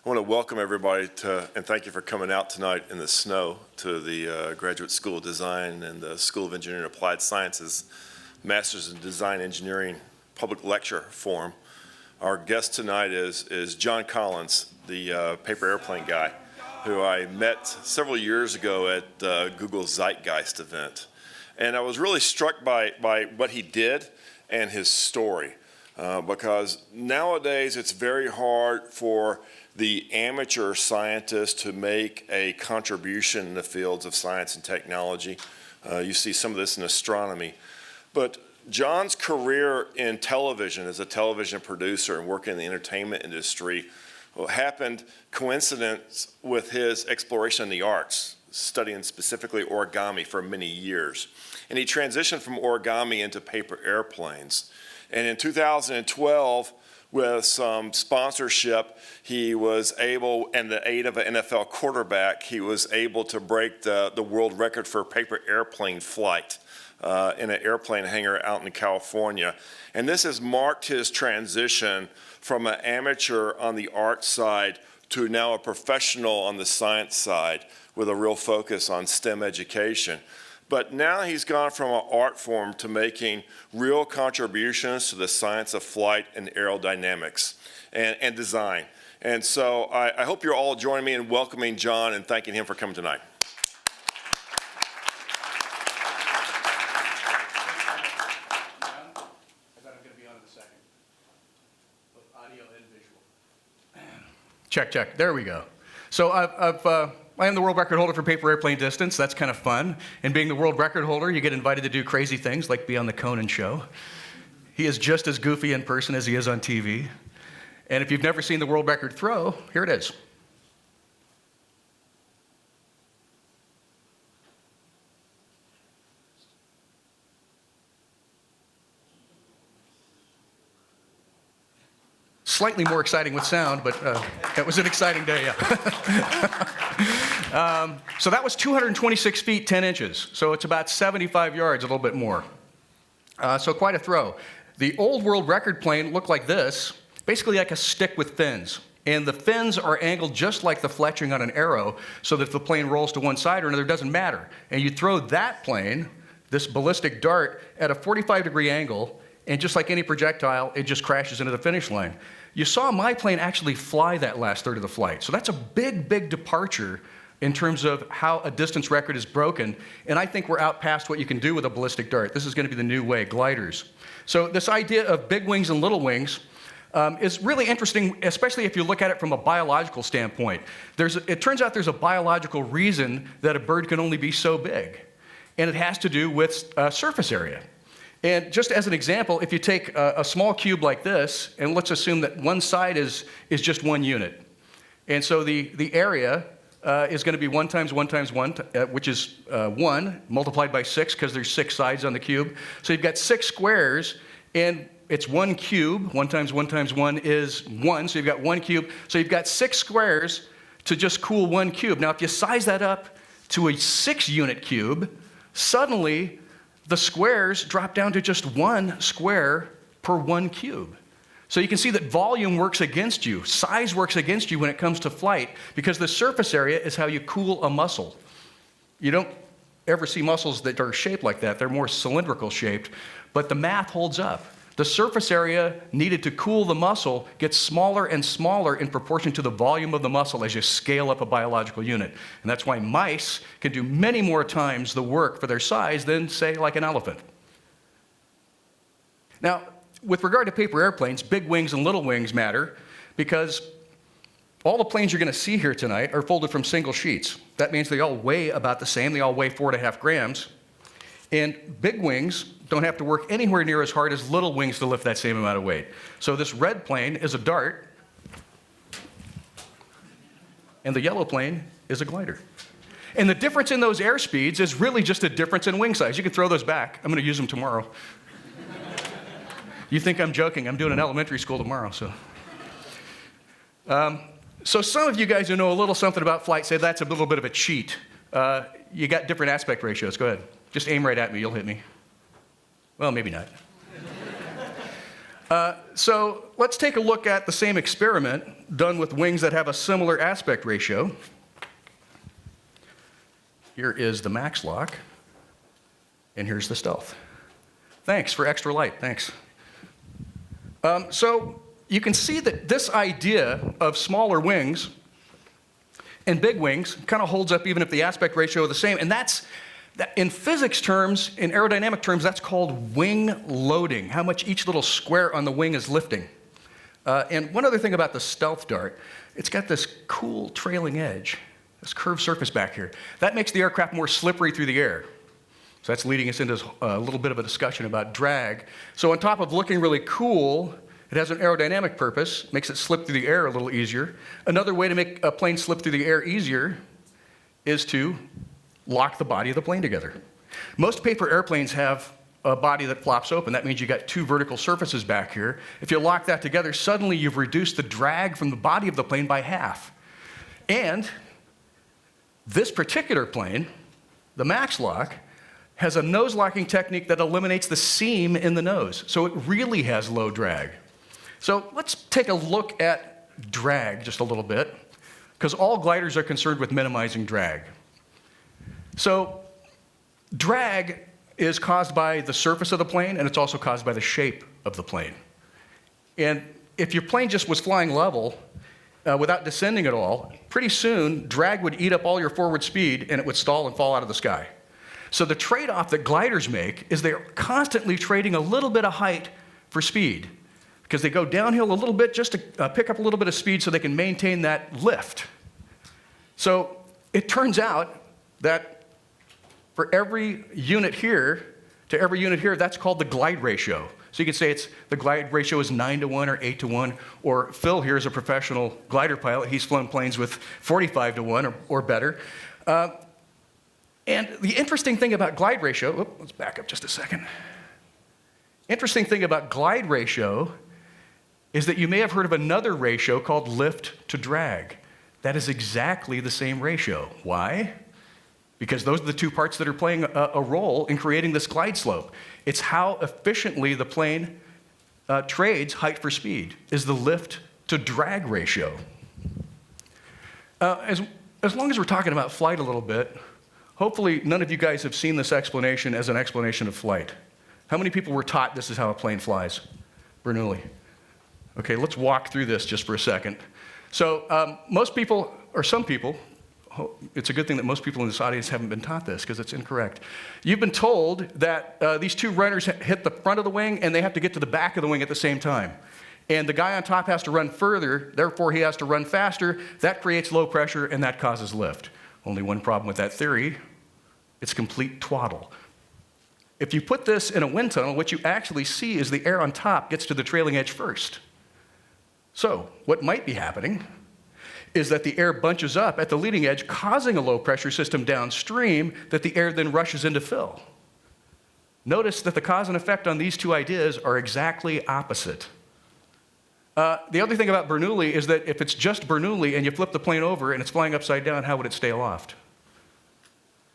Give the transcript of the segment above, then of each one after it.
I want to welcome everybody and thank you for coming out tonight in the snow to the Graduate School of Design and the School of Engineering and Applied Sciences Masters in Design Engineering Public Lecture Forum. Our guest tonight is John Collins, the paper airplane guy, who I met several years ago at Google's Zeitgeist event. And I was really struck by what he did and his story, because nowadays it's very hard for the amateur scientist to make a contribution in the fields of science and technology. You see some of this in astronomy. But John's career in television as a television producer and working in the entertainment industry happened coincidence with his exploration in the arts, studying specifically origami for many years. And he transitioned from origami into paper airplanes. And in 2012, with some sponsorship, he was able, and the aid of an NFL quarterback, he was able to break the world record for paper airplane flight in an airplane hangar out in California. And this has marked his transition from an amateur on the art side to now a professional on the science side with a real focus on STEM education. But now he's gone from an art form to making real contributions to the science of flight and aerodynamics and design. And so I hope you're all joining me in welcoming John and thanking him for coming tonight. Check, check. There we go. So I am the world record holder for paper airplane distance. That's kind of fun. And being the world record holder, you get invited to do crazy things like be on the Conan show. He is just as goofy in person as he is on TV. And if you've never seen the world record throw, here it is. Slightly more exciting with sound, but that was an exciting day, yeah. So that was 226 feet, 10 inches. So it's about 75 yards, a little bit more. So quite a throw. The old world record plane looked like this, basically like a stick with fins. And the fins are angled just like the fletching on an arrow, so that if the plane rolls to one side or another, it doesn't matter. And you throw that plane, this ballistic dart, at a 45-degree angle, and just like any projectile, it just crashes into the finish line. You saw my plane actually fly that last third of the flight. So that's a big, big departure in terms of how a distance record is broken. And I think we're out past what you can do with a ballistic dart. This is going to be the new way, gliders. So this idea of big wings and little wings is really interesting, especially if you look at it from a biological standpoint. It turns out there's a biological reason that a bird can only be so big. And it has to do with surface area. And just as an example, if you take a small cube like this, and let's assume that one side is just one unit. And so the area is going to be 1 times 1 times 1, which is 1, multiplied by 6, because there's 6 sides on the cube. So you've got 6 squares, and it's 1 cube. 1 times 1 times 1 is 1, so you've got 1 cube. So you've got 6 squares to just cool 1 cube. Now, if you size that up to a 6-unit cube, suddenly the squares drop down to just 1 square per 1 cube. So you can see that volume works against you, size works against you when it comes to flight, because the surface area is how you cool a muscle. You don't ever see muscles that are shaped like that. They're more cylindrical shaped, but the math holds up. The surface area needed to cool the muscle gets smaller and smaller in proportion to the volume of the muscle as you scale up a biological unit. And that's why mice can do many more times the work for their size than, say, like an elephant. Now, with regard to paper airplanes, big wings and little wings matter because all the planes you're going to see here tonight are folded from single sheets. That means they all weigh about the same. They all weigh 4.5 grams. And big wings don't have to work anywhere near as hard as little wings to lift that same amount of weight. So this red plane is a dart, and the yellow plane is a glider. And the difference in those air speeds is really just a difference in wing size. You can throw those back. I'm going to use them tomorrow. You think I'm joking. I'm doing an elementary school tomorrow. So some of you guys who know a little something about flight say that's a little bit of a cheat. You got different aspect ratios. Go ahead. Just aim right at me. You'll hit me. Well, maybe not. So let's take a look at the same experiment done with wings that have a similar aspect ratio. Here is the max lock, and here's the stealth. Thanks for extra light, thanks. So you can see that this idea of smaller wings and big wings kind of holds up even if the aspect ratio are the same, and that's, in physics terms, in aerodynamic terms, that's called wing loading, how much each little square on the wing is lifting. And one other thing about the stealth dart, it's got this cool trailing edge, this curved surface back here. That makes the aircraft more slippery through the air. So that's leading us into a little bit of a discussion about drag. So on top of looking really cool, it has an aerodynamic purpose, makes it slip through the air a little easier. Another way to make a plane slip through the air easier is to lock the body of the plane together. Most paper airplanes have a body that flops open. That means you got two vertical surfaces back here. If you lock that together, suddenly you've reduced the drag from the body of the plane by half. And this particular plane, the max lock, has a nose locking technique that eliminates the seam in the nose. So it really has low drag. So let's take a look at drag just a little bit, because all gliders are concerned with minimizing drag. So drag is caused by the surface of the plane, and it's also caused by the shape of the plane. And if your plane just was flying level without descending at all, pretty soon drag would eat up all your forward speed, and it would stall and fall out of the sky. So the trade-off that gliders make is they're constantly trading a little bit of height for speed, because they go downhill a little bit just to pick up a little bit of speed so they can maintain that lift. So it turns out that for every unit here to every unit here, that's called the glide ratio. So you could say the glide ratio is 9-to-1 or 8-to-1, or Phil here is a professional glider pilot. He's flown planes with 45-to-1 or better. And the interesting thing about glide ratio, let's back up just a second. Interesting thing about glide ratio is that you may have heard of another ratio called lift to drag. That is exactly the same ratio. Why? Because those are the two parts that are playing a role in creating this glide slope. It's how efficiently the plane trades height for speed, is the lift to drag ratio. As long as we're talking about flight a little bit, hopefully none of you guys have seen this explanation as an explanation of flight. How many people were taught this is how a plane flies? Bernoulli. Okay, let's walk through this just for a second. So most people, or some people, it's a good thing that most people in this audience haven't been taught this, because it's incorrect. You've been told that these two runners hit the front of the wing and they have to get to the back of the wing at the same time. And the guy on top has to run further, therefore he has to run faster. That creates low pressure and that causes lift. Only one problem with that theory: it's complete twaddle. If you put this in a wind tunnel, what you actually see is the air on top gets to the trailing edge first. So what might be happening is that the air bunches up at the leading edge, causing a low pressure system downstream that the air then rushes in to fill. Notice that the cause and effect on these two ideas are exactly opposite. The other thing about Bernoulli is that if it's just Bernoulli and you flip the plane over and it's flying upside down, how would it stay aloft?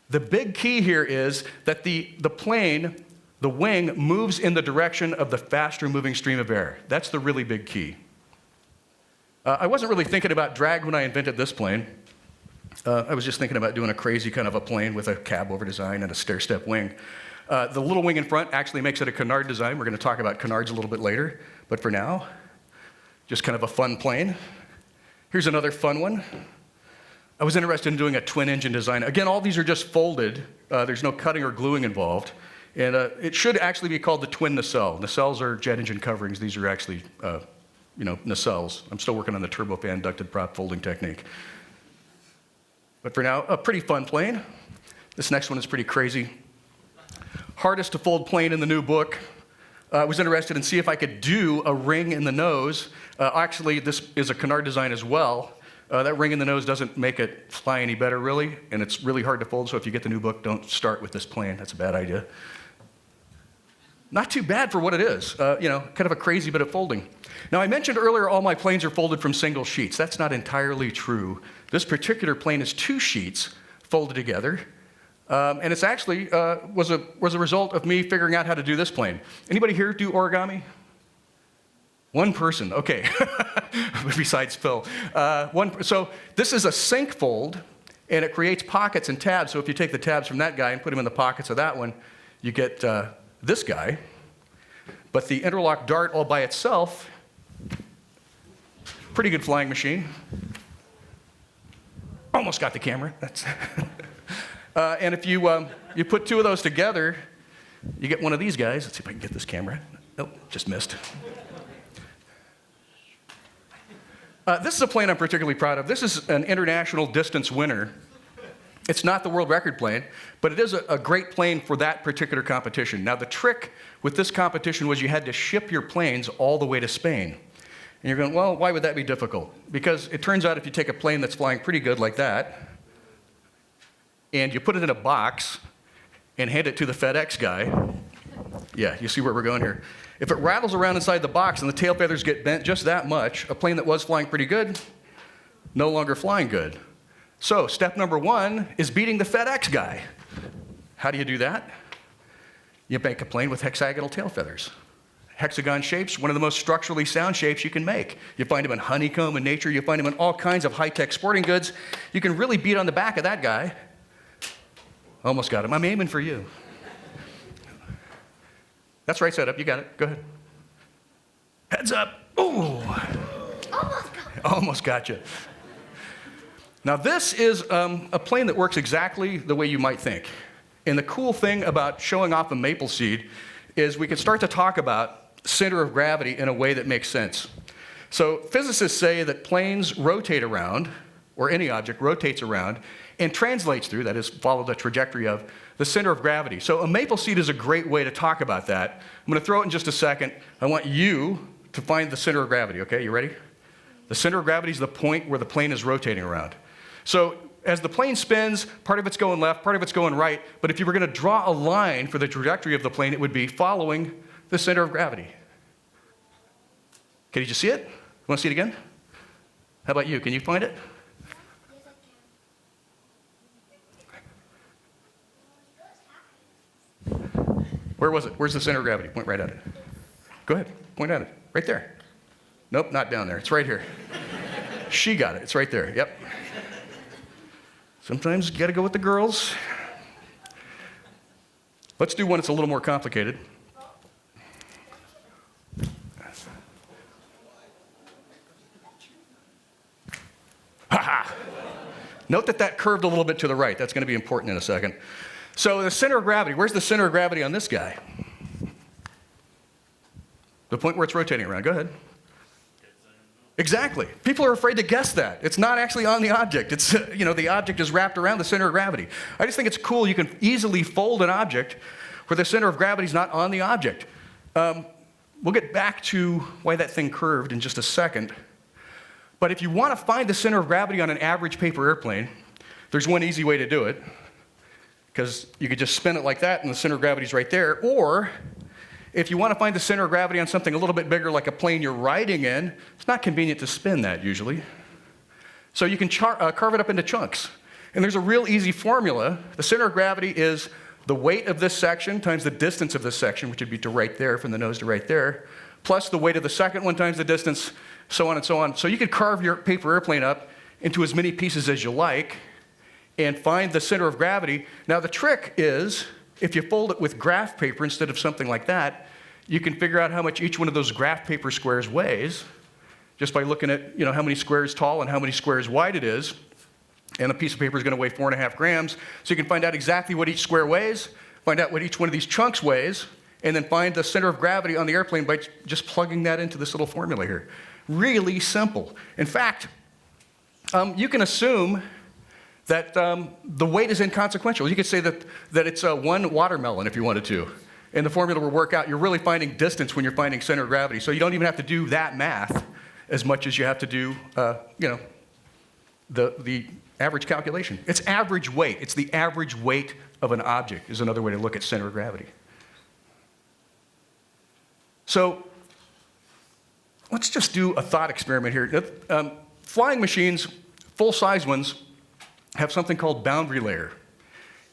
The big key here is that the plane, the wing, moves in the direction of the faster moving stream of air. That's the really big key. I wasn't really thinking about drag when I invented this plane. I was just thinking about doing a crazy kind of a plane with a cab over design and a stair-step wing. The little wing in front actually makes it a Canard design. We're going to talk about Canards a little bit later. But for now, just kind of a fun plane. Here's another fun one. I was interested in doing a twin-engine design. Again, all these are just folded. There's no cutting or gluing involved. And it should actually be called the twin nacelle. Nacelles are jet engine coverings. These are actually nacelles. I'm still working on the turbofan ducted prop folding technique. But for now, a pretty fun plane. This next one is pretty crazy. Hardest to fold plane in the new book. I was interested in see if I could do a ring in the nose. Actually, this is a Canard design as well. That ring in the nose doesn't make it fly any better, really, and it's really hard to fold, so if you get the new book, don't start with this plane. That's a bad idea. Not too bad for what it is, kind of a crazy bit of folding. Now, I mentioned earlier all my planes are folded from single sheets. That's not entirely true. This particular plane is 2 sheets folded together, and it's actually was a result of me figuring out how to do this plane. Anybody here do origami? One person, okay. Besides Phil. So this is a sync fold, and it creates pockets and tabs. So if you take the tabs from that guy and put them in the pockets of that one, you get this guy. But the interlock dart all by itself, pretty good flying machine. Almost got the camera. That's and if you put two of those together, you get one of these guys. Let's see if I can get this camera. Nope, just missed. This is a plane I'm particularly proud of. This is an international distance winner. It's not the world record plane, but it is a great plane for that particular competition. Now, the trick with this competition was you had to ship your planes all the way to Spain. And you're going, well, why would that be difficult? Because it turns out if you take a plane that's flying pretty good like that, and you put it in a box and hand it to the FedEx guy, yeah, you see where we're going here. If it rattles around inside the box and the tail feathers get bent just that much, a plane that was flying pretty good, no longer flying good. So step number one is beating the FedEx guy. How do you do that? You make a plane with hexagonal tail feathers. Hexagon shapes, one of the most structurally sound shapes you can make. You find them in honeycomb in nature. You find them in all kinds of high-tech sporting goods. You can really beat on the back of that guy. Almost got him. I'm aiming for you. That's right side up. You got it. Go ahead. Heads up. Ooh. Almost got you. Now, this is a plane that works exactly the way you might think. And the cool thing about showing off a maple seed is we can start to talk about center of gravity in a way that makes sense. So physicists say that planes rotate around, or any object rotates around, and translates through, that is, follow the trajectory of, the center of gravity. So a maple seed is a great way to talk about that. I'm going to throw it in just a second. I want you to find the center of gravity, okay? You ready? The center of gravity is the point where the plane is rotating around. So as the plane spins, part of it's going left, part of it's going right, but if you were going to draw a line for the trajectory of the plane, it would be following the center of gravity. Can you just see it? You want to see it again? How about you? Can you find it? Where was it? Where's the center of gravity? Point right at it. Go ahead. Point at it. Right there. Nope, not down there. It's right here. She got it. It's right there. Yep. Sometimes you got to go with the girls. Let's do one that's a little more complicated. Ha-ha! Note that curved a little bit to the right. That's going to be important in a second. So the center of gravity, where's the center of gravity on this guy? The point where it's rotating around. Go ahead. Exactly. People are afraid to guess that. It's not actually on the object. It's, the object is wrapped around the center of gravity. I just think it's cool. You can easily fold an object where the center of gravity is not on the object. We'll get back to why that thing curved in just a second. But if you want to find the center of gravity on an average paper airplane, there's one easy way to do it, because you could just spin it like that and the center of gravity is right there. Or if you want to find the center of gravity on something a little bit bigger like a plane you're riding in, it's not convenient to spin that usually. So you can carve it up into chunks. And there's a real easy formula. The center of gravity is the weight of this section times the distance of this section, which would be to right there, from the nose to right there, plus the weight of the second one times the distance, so on and so on. So you could carve your paper airplane up into as many pieces as you like and find the center of gravity. Now the trick is, if you fold it with graph paper instead of something like that, you can figure out how much each one of those graph paper squares weighs just by looking at how many squares tall and how many squares wide it is. And a piece of paper is going to weigh 4.5 grams. So you can find out exactly what each square weighs, find out what each one of these chunks weighs, and then find the center of gravity on the airplane by just plugging that into this little formula here. Really simple. In fact, you can assume that the weight is inconsequential. You could say that it's one watermelon if you wanted to. And the formula will work out. You're really finding distance when you're finding center of gravity. So you don't even have to do that math as much as you have to do, the average calculation. It's average weight. It's the average weight of an object is another way to look at center of gravity. So let's just do a thought experiment here. Flying machines, full-size ones, have something called boundary layer.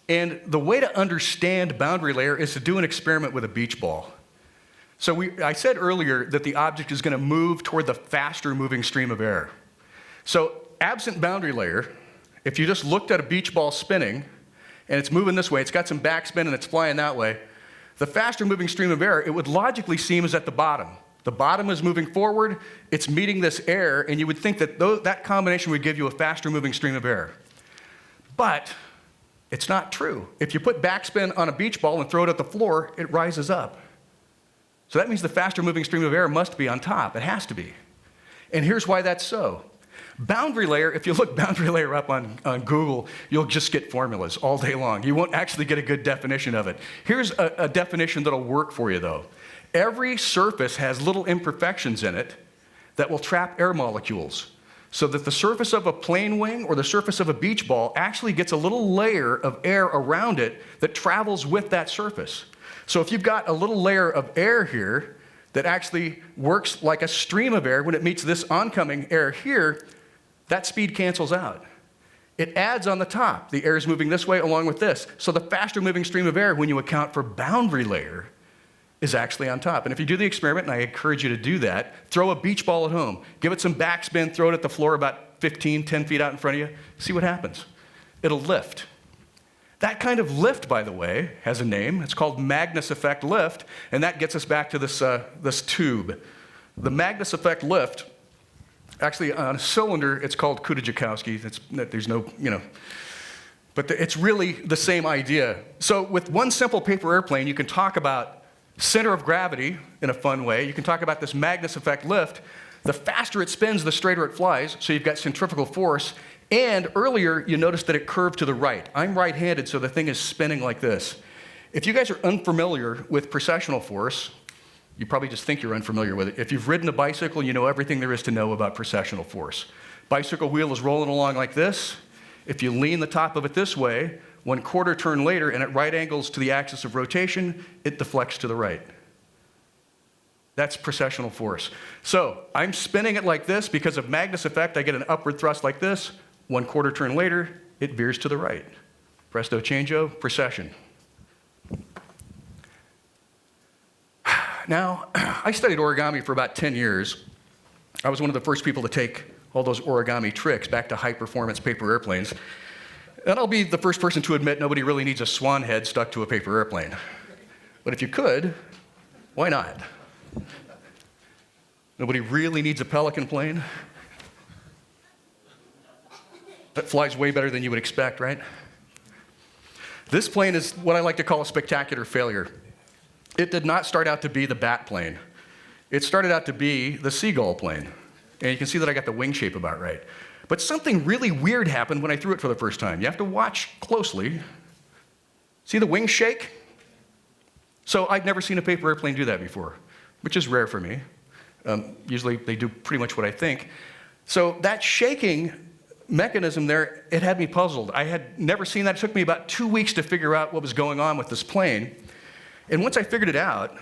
And the way to understand boundary layer is to do an experiment with a beach ball. So I said earlier that the object is going to move toward the faster moving stream of air. So absent boundary layer, if you just looked at a beach ball spinning, and it's moving this way, it's got some backspin and it's flying that way, the faster moving stream of air, it would logically seem is at the bottom. The bottom is moving forward, it's meeting this air, and you would think that that combination would give you a faster moving stream of air. But it's not true. If you put backspin on a beach ball and throw it at the floor, it rises up. So that means the faster moving stream of air must be on top. It has to be. And here's why that's so. Boundary layer, if you look boundary layer up on Google, you'll just get formulas all day long. You won't actually get a good definition of it. Here's a definition that'll work for you, though. Every surface has little imperfections in it that will trap air molecules, so that the surface of a plane wing or the surface of a beach ball actually gets a little layer of air around it that travels with that surface. So if you've got a little layer of air here that actually works like a stream of air when it meets this oncoming air here, that speed cancels out. It adds on the top. The air is moving this way along with this. So the faster moving stream of air, when you account for boundary layer, is actually on top. And if you do the experiment, and I encourage you to do that, throw a beach ball at home, give it some backspin, throw it at the floor about 10 feet out in front of you, see what happens. It'll lift. That kind of lift, by the way, has a name. It's called Magnus effect lift, and that gets us back to this tube. The Magnus effect lift, actually on a cylinder, it's called Kutajakowski. There's no, but it's really the same idea. So with one simple paper airplane, you can talk about center of gravity in a fun way. You can talk about this Magnus effect lift. The faster it spins, the straighter it flies, so you've got centrifugal force. And earlier, you noticed that it curved to the right. I'm right-handed, so the thing is spinning like this. If you guys are unfamiliar with precessional force, you probably just think you're unfamiliar with it. If you've ridden a bicycle, you know everything there is to know about precessional force. Bicycle wheel is rolling along like this. If you lean the top of it this way, 1/4 turn later, and at right angles to the axis of rotation, it deflects to the right. That's precessional force. So I'm spinning it like this. Because of Magnus effect, I get an upward thrust like this. 1/4 turn later, it veers to the right. Presto changeo, precession. Now, I studied origami for about 10 years. I was one of the first people to take all those origami tricks back to high-performance paper airplanes. And I'll be the first person to admit nobody really needs a swan head stuck to a paper airplane. But if you could, why not? Nobody really needs a pelican plane. That flies way better than you would expect, right? This plane is what I like to call a spectacular failure. It did not start out to be the bat plane. It started out to be the seagull plane. And you can see that I got the wing shape about right. But something really weird happened when I threw it for the first time. You have to watch closely. See the wings shake? So I'd never seen a paper airplane do that before, which is rare for me. Usually they do pretty much what I think. So that shaking mechanism there, it had me puzzled. I had never seen that. It took me about 2 weeks to figure out what was going on with this plane. And once I figured it out,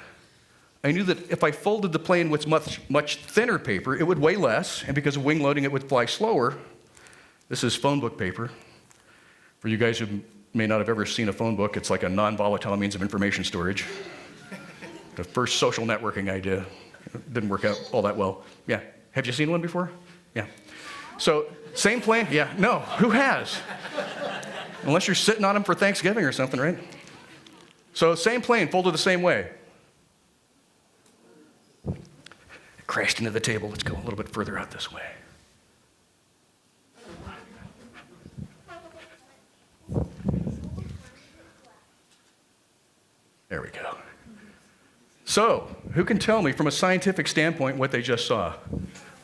I knew that if I folded the plane with much thinner paper, it would weigh less, and because of wing loading, it would fly slower. This is phone book paper. For you guys who may not have ever seen a phone book, it's like a non-volatile means of information storage. The first social networking idea. It didn't work out all that well. Yeah. Have you seen one before? Yeah. So, same plane? Yeah. No. Who has? Unless you're sitting on them for Thanksgiving or something, right? So, same plane, folded the same way. Crashed into the table. Let's go a little bit further out this way. There we go. So, who can tell me from a scientific standpoint what they just saw?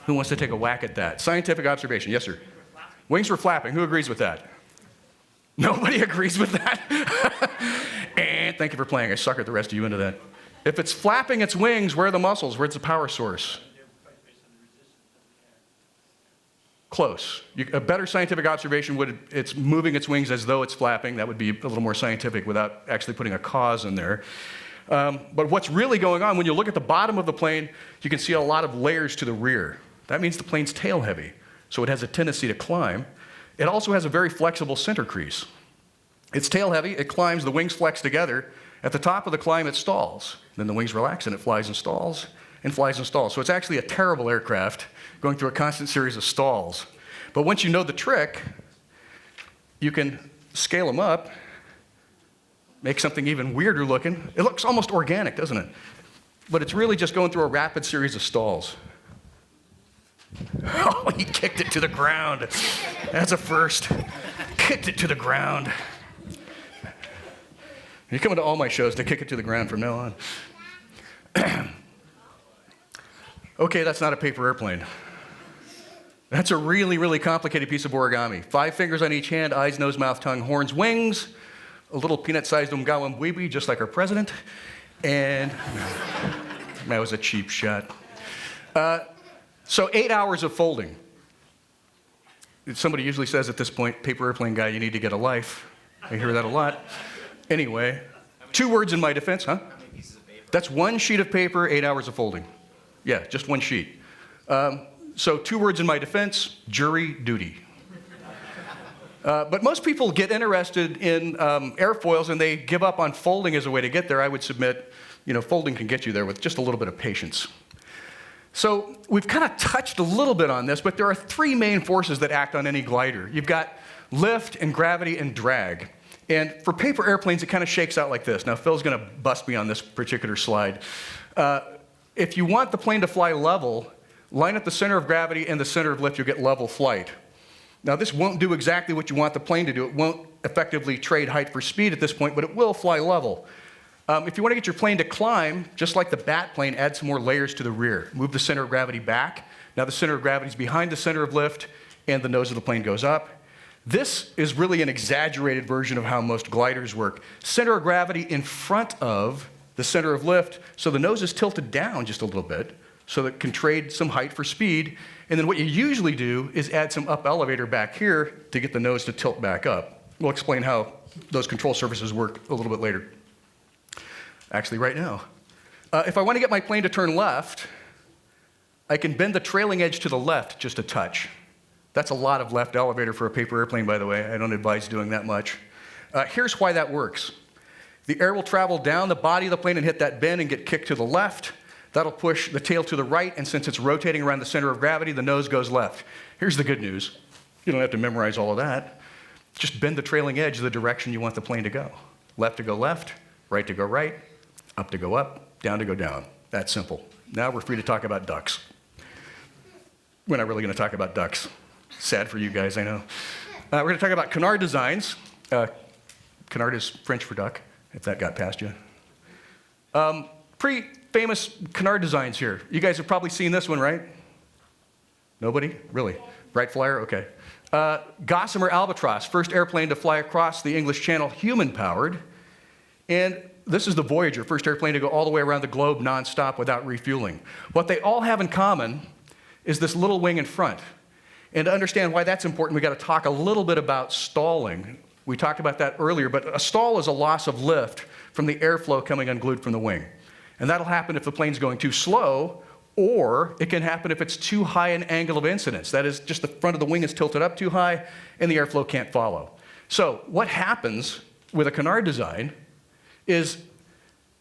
Who wants to take a whack at that? Scientific observation. Yes, sir. Wings were flapping. Who agrees with that? Nobody agrees with that? And thank you for playing. I suckered the rest of you into that. If it's flapping its wings, where are the muscles? Where's the power source? Close. A better scientific observation would, it's moving its wings as though it's flapping. That would be a little more scientific without actually putting a cause in there. But what's really going on, when you look at the bottom of the plane, you can see a lot of layers to the rear. That means the plane's tail heavy, so it has a tendency to climb. It also has a very flexible center crease. It's tail heavy, it climbs, the wings flex together. At the top of the climb, it stalls. Then the wings relax and it flies and stalls and flies and stalls. So it's actually a terrible aircraft going through a constant series of stalls. But once you know the trick, you can scale them up, make something even weirder looking. It looks almost organic, doesn't it? But it's really just going through a rapid series of stalls. Oh, he kicked it to the ground. That's a first. Kicked it to the ground. You're coming to all my shows to kick it to the ground from now on. Okay, that's not a paper airplane. That's a really, really complicated piece of origami. 5 fingers on each hand, eyes, nose, mouth, tongue, horns, wings, a little peanut-sized umgawambwibi, just like our president, and that was a cheap shot. So 8 hours of folding. Somebody usually says at this point, paper airplane guy, you need to get a life. I hear that a lot. Anyway, 2 words in my defense, huh? How many pieces of paper? That's 1 sheet of paper, 8 hours of folding. Yeah, just 1 sheet. So 2 words in my defense, jury duty. But most people get interested in airfoils and they give up on folding as a way to get there. I would submit, folding can get you there with just a little bit of patience. So we've kind of touched a little bit on this, but there are 3 main forces that act on any glider. You've got lift and gravity and drag. And for paper airplanes, it kind of shakes out like this. Now, Phil's going to bust me on this particular slide. If you want the plane to fly level, line up the center of gravity and the center of lift, you'll get level flight. Now, this won't do exactly what you want the plane to do. It won't effectively trade height for speed at this point, but it will fly level. If you want to get your plane to climb, just like the bat plane, add some more layers to the rear. Move the center of gravity back. Now the center of gravity is behind the center of lift, and the nose of the plane goes up. This is really an exaggerated version of how most gliders work. Center of gravity in front of the center of lift, so the nose is tilted down just a little bit, so that it can trade some height for speed. And then what you usually do is add some up elevator back here to get the nose to tilt back up. We'll explain how those control surfaces work a little bit later. Actually, right now. If I want to get my plane to turn left, I can bend the trailing edge to the left just a touch. That's a lot of left elevator for a paper airplane, by the way. I don't advise doing that much. Here's why that works. The air will travel down the body of the plane and hit that bend and get kicked to the left. That'll push the tail to the right, and since it's rotating around the center of gravity, the nose goes left. Here's the good news. You don't have to memorize all of that. Just bend the trailing edge the direction you want the plane to go. Left to go left, right to go right, up to go up, down to go down. That's simple. Now we're free to talk about ducks. We're not really going to talk about ducks. Sad for you guys, I know. We're going to talk about Canard designs. Canard is French for duck, if that got past you. Pretty famous Canard designs here. You guys have probably seen this one, right? Nobody? Really? Bright Flyer? Okay. Gossamer Albatross, first airplane to fly across the English Channel, human-powered. And this is the Voyager, first airplane to go all the way around the globe nonstop without refueling. What they all have in common is this little wing in front. And to understand why that's important, we've got to talk a little bit about stalling. We talked about that earlier, but a stall is a loss of lift from the airflow coming unglued from the wing. And that'll happen if the plane's going too slow, or it can happen if it's too high an angle of incidence. That is, just the front of the wing is tilted up too high, and the airflow can't follow. So what happens with a Canard design is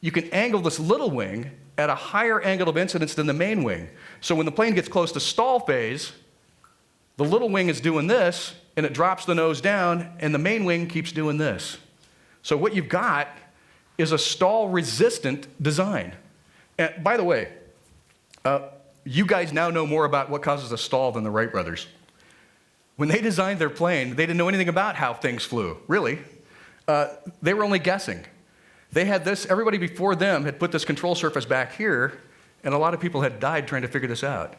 you can angle this little wing at a higher angle of incidence than the main wing. So when the plane gets close to stall phase, the little wing is doing this, and it drops the nose down, and the main wing keeps doing this. So what you've got is a stall-resistant design. And by the way, you guys now know more about what causes a stall than the Wright brothers. When they designed their plane, they didn't know anything about how things flew, really. They were only guessing. They had this, everybody before them had put this control surface back here, and a lot of people had died trying to figure this out.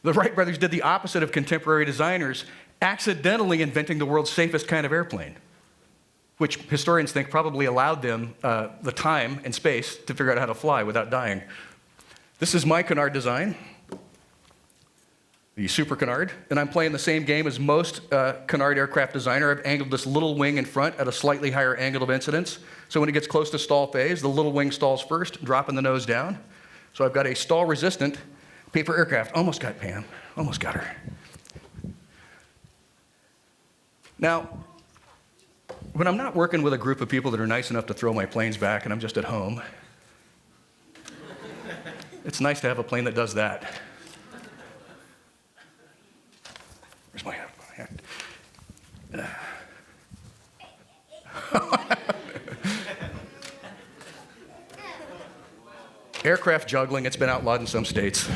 The Wright brothers did the opposite of contemporary designers, accidentally inventing the world's safest kind of airplane, which historians think probably allowed them the time and space to figure out how to fly without dying. This is my Canard design, the Super Canard, and I'm playing the same game as most Canard aircraft designer. I've angled this little wing in front at a slightly higher angle of incidence. So when it gets close to stall phase, the little wing stalls first, dropping the nose down. So I've got a stall-resistant paper aircraft. Almost got Pam, almost got her. Now, when I'm not working with a group of people that are nice enough to throw my planes back and I'm just at home, It's nice to have a plane that does that. Where's my hand? Aircraft juggling, it's been outlawed in some states.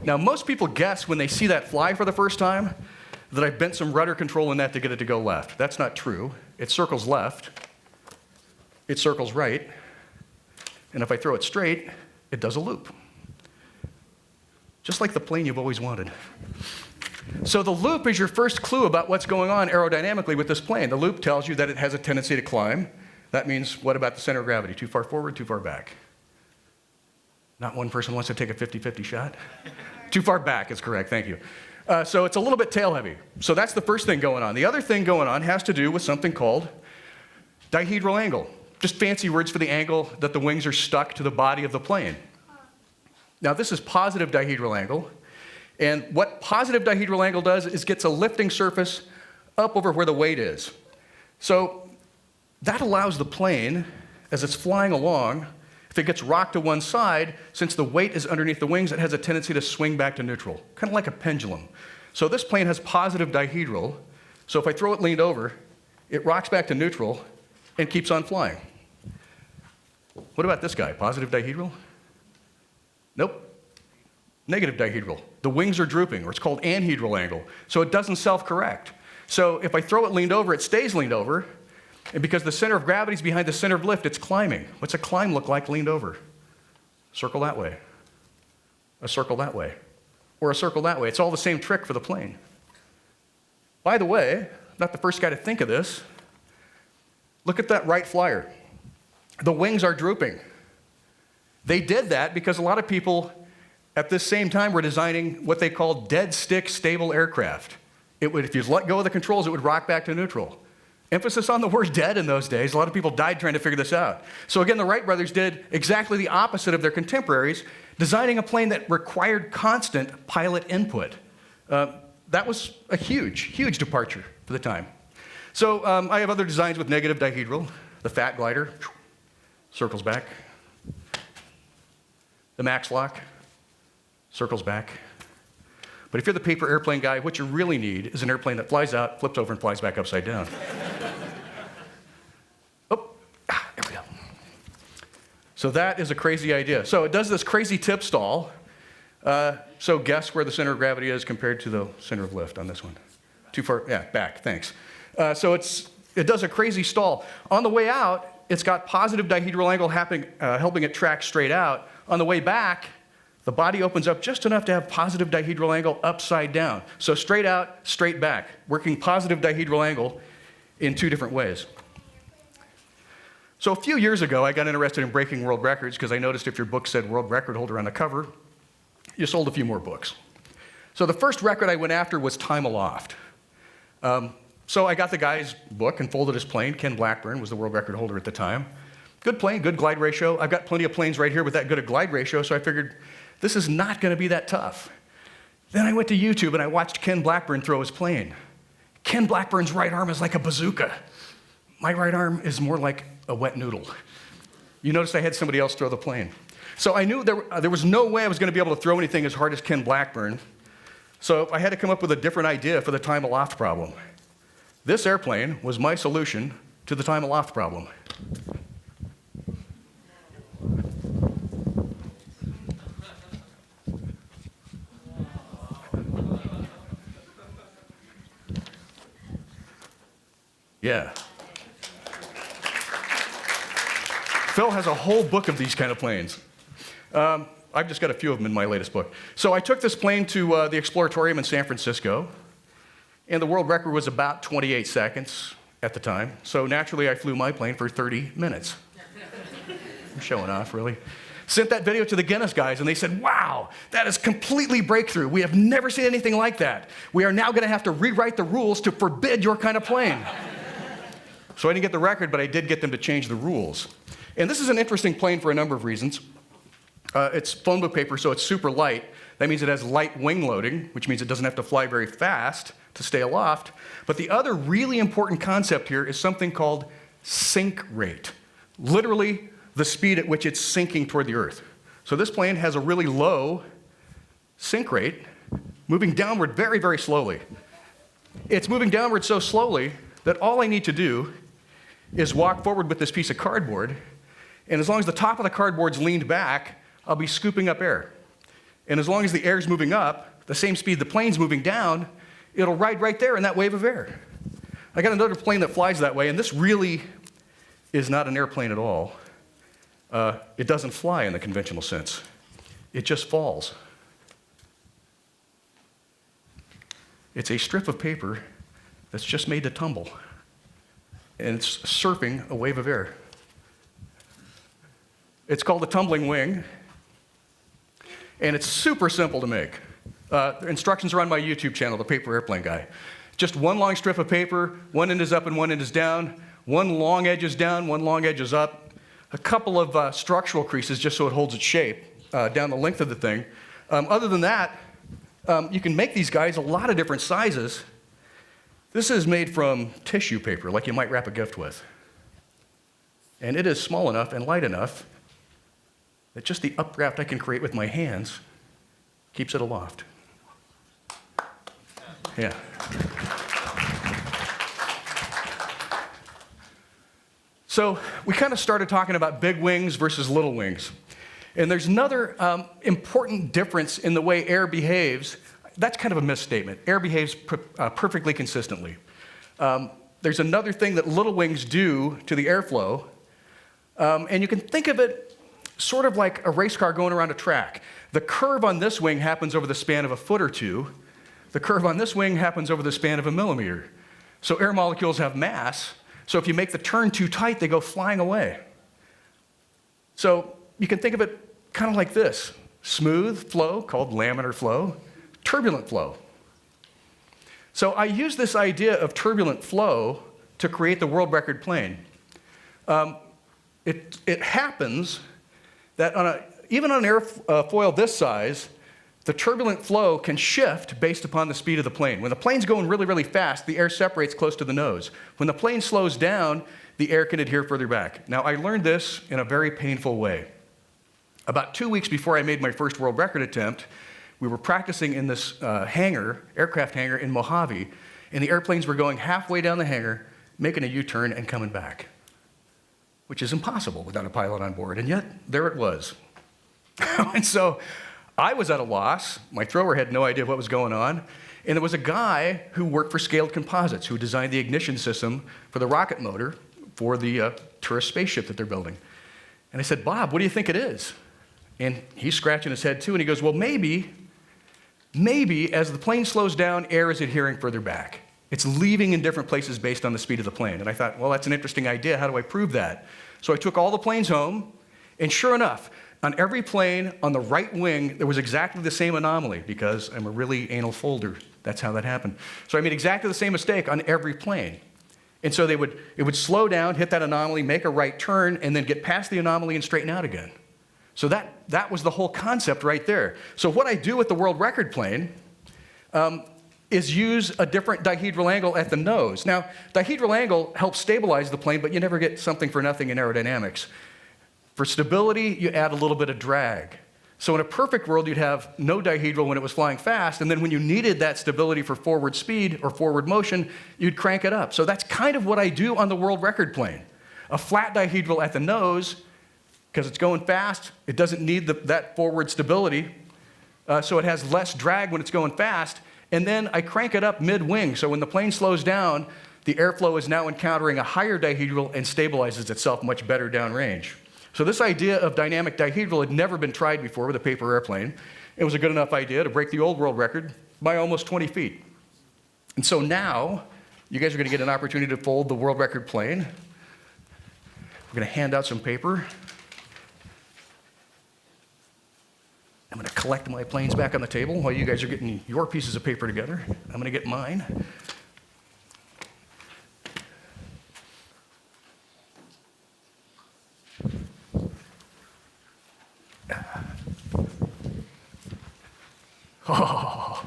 Now, most people guess when they see that fly for the first time that I've bent some rudder control in that to get it to go left. That's not true. It circles left, it circles right, and if I throw it straight, it does a loop. Just like the plane you've always wanted. So the loop is your first clue about what's going on aerodynamically with this plane. The loop tells you that it has a tendency to climb. That means, what about the center of gravity? Too far forward, too far back? Not one person wants to take a 50-50 shot? Too far back is correct, thank you. So it's a little bit tail heavy. So that's the first thing going on. The other thing going on has to do with something called dihedral angle. Just fancy words for the angle that the wings are stuck to the body of the plane. Now this is positive dihedral angle. And what positive dihedral angle does is gets a lifting surface up over where the weight is. So that allows the plane, as it's flying along, if it gets rocked to one side, since the weight is underneath the wings, it has a tendency to swing back to neutral, kind of like a pendulum. So this plane has positive dihedral. So if I throw it leaned over, it rocks back to neutral and keeps on flying. What about this guy? Positive dihedral? Nope. Negative dihedral. The wings are drooping, or it's called anhedral angle. So it doesn't self-correct. So if I throw it leaned over, it stays leaned over. And because the center of gravity is behind the center of lift, it's climbing. What's a climb look like leaned over? Circle that way. A circle that way. Or a circle that way. It's all the same trick for the plane. By the way, I'm not the first guy to think of this. Look at that right flyer. The wings are drooping. They did that because a lot of people at this same time were designing what they called dead stick stable aircraft. If you let go of the controls, it would rock back to neutral. Emphasis on the word dead in those days. A lot of people died trying to figure this out. So again, the Wright brothers did exactly the opposite of their contemporaries, designing a plane that required constant pilot input. That was a huge, huge departure for the time. So I have other designs with negative dihedral. The Fat Glider, circles back. The Max Lock, circles back. But if you're the paper airplane guy, what you really need is an airplane that flies out, flips over, and flies back upside down. There we go. So that is a crazy idea. So it does this crazy tip stall. So guess where the center of gravity is compared to the center of lift on this one? Too far? Yeah, back, thanks. So it does a crazy stall. On the way out, it's got positive dihedral angle helping it track straight out. On the way back, the body opens up just enough to have positive dihedral angle upside down. So straight out, straight back, working positive dihedral angle in two different ways. So a few years ago, I got interested in breaking world records because I noticed if your book said world record holder on the cover, you sold a few more books. So the first record I went after was time aloft. So I got the guy's book and folded his plane. Ken Blackburn was the world record holder at the time. Good plane, good glide ratio. I've got plenty of planes right here with that good a glide ratio, so I figured this is not going to be that tough. Then I went to YouTube and I watched Ken Blackburn throw his plane. Ken Blackburn's right arm is like a bazooka. My right arm is more like a wet noodle. You notice I had somebody else throw the plane. So I knew there was no way I was going to be able to throw anything as hard as Ken Blackburn. So I had to come up with a different idea for the time aloft problem. This airplane was my solution to the time aloft problem. Yeah. Phil has a whole book of these kind of planes. I've just got a few of them in my latest book. So I took this plane to the Exploratorium in San Francisco, and the world record was about 28 seconds at the time. So naturally, I flew my plane for 30 minutes. I'm showing off, really. Sent that video to the Guinness guys, and they said, wow, that is completely breakthrough. We have never seen anything like that. We are now going to have to rewrite the rules to forbid your kind of plane. So I didn't get the record, but I did get them to change the rules. And this is an interesting plane for a number of reasons. It's phone book paper, so it's super light. That means it has light wing loading, which means it doesn't have to fly very fast to stay aloft. But the other really important concept here is something called sink rate. Literally, the speed at which it's sinking toward the Earth. So this plane has a really low sink rate, moving downward very, very slowly. It's moving downward so slowly that all I need to do is walk forward with this piece of cardboard, and as long as the top of the cardboard's leaned back, I'll be scooping up air. And as long as the air's moving up, the same speed the plane's moving down, it'll ride right there in that wave of air. I got another plane that flies that way, and this really is not an airplane at all. It doesn't fly in the conventional sense. It just falls. It's a strip of paper that's just made to tumble, and it's surfing a wave of air. It's called a tumbling wing, and it's super simple to make. The instructions are on my YouTube channel, The Paper Airplane Guy. Just one long strip of paper, one end is up and one end is down, one long edge is down, one long edge is up, a couple of structural creases just so it holds its shape down the length of the thing. Other than that, you can make these guys a lot of different sizes. This is made from tissue paper, like you might wrap a gift with. And it is small enough and light enough that just the updraft I can create with my hands keeps it aloft. Yeah. So we kind of started talking about big wings versus little wings. And there's another important difference in the way air behaves. That's kind of a misstatement. Air behaves perfectly consistently. There's another thing that little wings do to the airflow, and you can think of it sort of like a race car going around a track. The curve on this wing happens over the span of a foot or two. The curve on this wing happens over the span of a millimeter. So air molecules have mass, so if you make the turn too tight, they go flying away. So you can think of it kind of like this: smooth flow, called laminar flow, turbulent flow. So I use this idea of turbulent flow to create the world record plane. It happens that even on an airfoil this size, the turbulent flow can shift based upon the speed of the plane. When the plane's going really, really fast, the air separates close to the nose. When the plane slows down, the air can adhere further back. Now, I learned this in a very painful way. About 2 weeks before I made my first world record attempt, we were practicing in this aircraft hangar in Mojave, and the airplanes were going halfway down the hangar, making a U-turn and coming back, which is impossible without a pilot on board, and yet there it was. And so I was at a loss. My thrower had no idea what was going on, and there was a guy who worked for Scaled Composites who designed the ignition system for the rocket motor for the tourist spaceship that they're building. And I said, "Bob, what do you think it is?" And he's scratching his head too, and he goes, "Well, maybe as the plane slows down, air is adhering further back. It's leaving in different places based on the speed of the plane." And I thought, well, that's an interesting idea. How do I prove that? So I took all the planes home, and sure enough, on every plane on the right wing, there was exactly the same anomaly, because I'm a really anal folder. That's how that happened. So I made exactly the same mistake on every plane. And so it would slow down, hit that anomaly, make a right turn, and then get past the anomaly and straighten out again. So that was the whole concept right there. So what I do with the world record plane is use a different dihedral angle at the nose. Now, dihedral angle helps stabilize the plane, but you never get something for nothing in aerodynamics. For stability, you add a little bit of drag. So in a perfect world, you'd have no dihedral when it was flying fast, and then when you needed that stability for forward speed or forward motion, you'd crank it up. So that's kind of what I do on the world record plane. A flat dihedral at the nose, because it's going fast, it doesn't need that forward stability, so it has less drag when it's going fast, and then I crank it up mid-wing, so when the plane slows down, the airflow is now encountering a higher dihedral and stabilizes itself much better downrange. So this idea of dynamic dihedral had never been tried before with a paper airplane. It was a good enough idea to break the old world record by almost 20 feet. And so now, you guys are going to get an opportunity to fold the world record plane. We're going to hand out some paper. I'm going to collect my planes back on the table while you guys are getting your pieces of paper together. I'm going to get mine. Oh.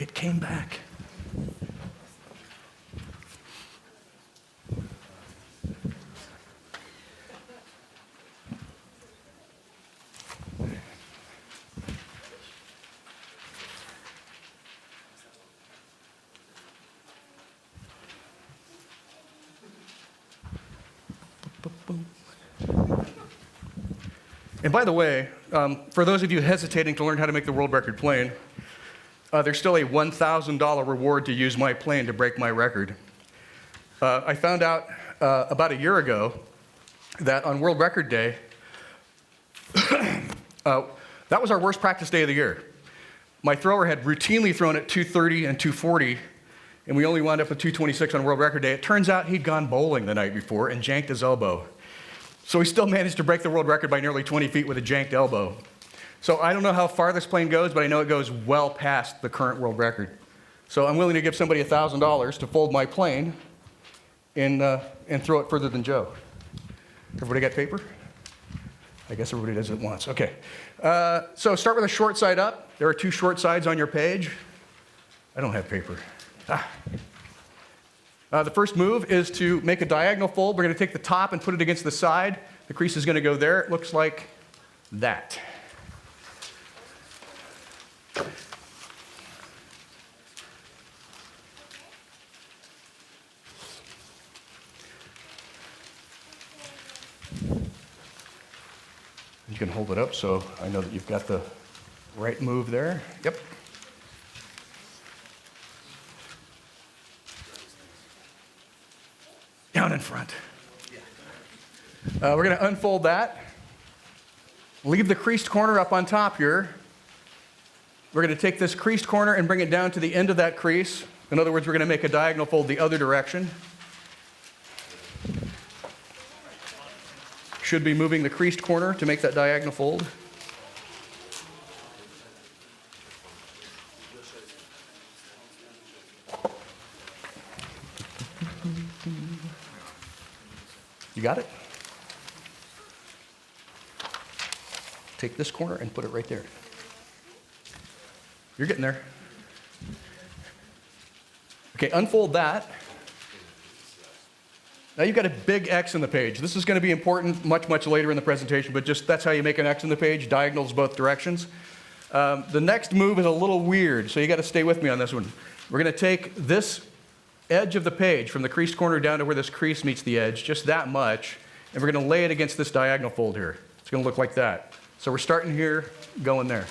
It came back. And by the way, for those of you hesitating to learn how to make the world record plane, there's still a $1,000 reward to use my plane to break my record. I found out about a year ago that on World Record Day, that was our worst practice day of the year. My thrower had routinely thrown at 230 and 240, and we only wound up with 226 on World Record Day. It turns out he'd gone bowling the night before and janked his elbow. So he still managed to break the world record by nearly 20 feet with a janked elbow. So I don't know how far this plane goes, but I know it goes well past the current world record. So I'm willing to give somebody $1,000 to fold my plane and throw it further than Joe. Everybody got paper? I guess everybody does it at once. Okay. So start with a short side up. There are 2 short sides on your page. I don't have paper. The first move is to make a diagonal fold. We're going to take the top and put it against the side. The crease is going to go there. It looks like that. You can hold it up so I know that you've got the right move there. Yep. Down in front. We're going to unfold that. Leave the creased corner up on top here. We're going to take this creased corner and bring it down to the end of that crease. In other words, we're going to make a diagonal fold the other direction. Should be moving the creased corner to make that diagonal fold. You got it? Take this corner and put it right there. You're getting there. Okay, unfold that. Now you've got a big X in the page. This is going to be important much, much later in the presentation, but just that's how you make an X in the page, diagonals both directions. The next move is a little weird, so you got to stay with me on this one. We're going to take this edge of the page from the creased corner down to where this crease meets the edge, just that much, and we're going to lay it against this diagonal fold here. It's going to look like that. So we're starting here, going there.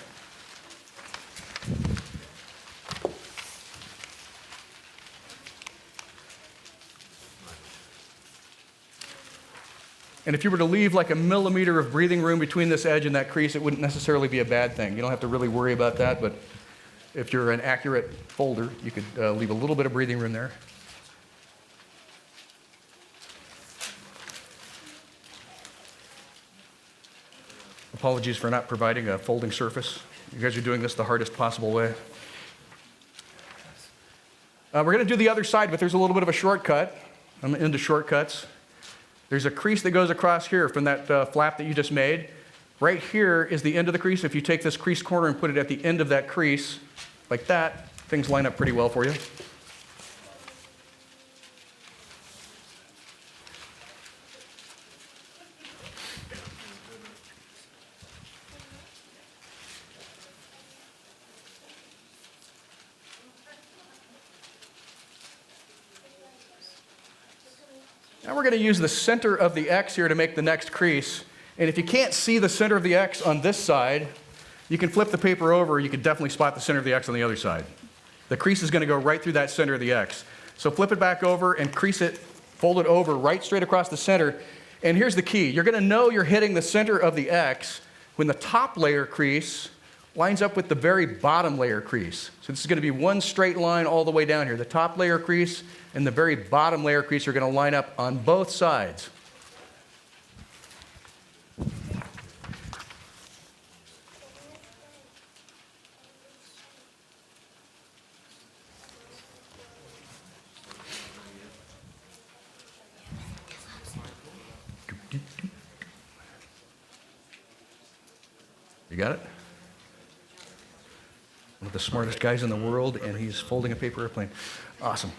And if you were to leave like a millimeter of breathing room between this edge and that crease, it wouldn't necessarily be a bad thing. You don't have to really worry about that, but if you're an accurate folder, you could leave a little bit of breathing room there. Apologies for not providing a folding surface. You guys are doing this the hardest possible way. We're going to do the other side, but there's a little bit of a shortcut. I'm into shortcuts. There's a crease that goes across here from that flap that you just made. Right here is the end of the crease. If you take this creased corner and put it at the end of that crease, like that, things line up pretty well for you. Now we're going to use the center of the X here to make the next crease. And if you can't see the center of the X on this side, you can flip the paper over. You can definitely spot the center of the X on the other side. The crease is going to go right through that center of the X. So flip it back over and crease it, fold it over right straight across the center. And here's the key. You're going to know you're hitting the center of the X when the top layer crease lines up with the very bottom layer crease. So this is going to be one straight line all the way down here. The top layer crease and the very bottom layer crease are going to line up on both sides. You got it? One of the smartest guys in the world, and he's folding a paper airplane. Awesome.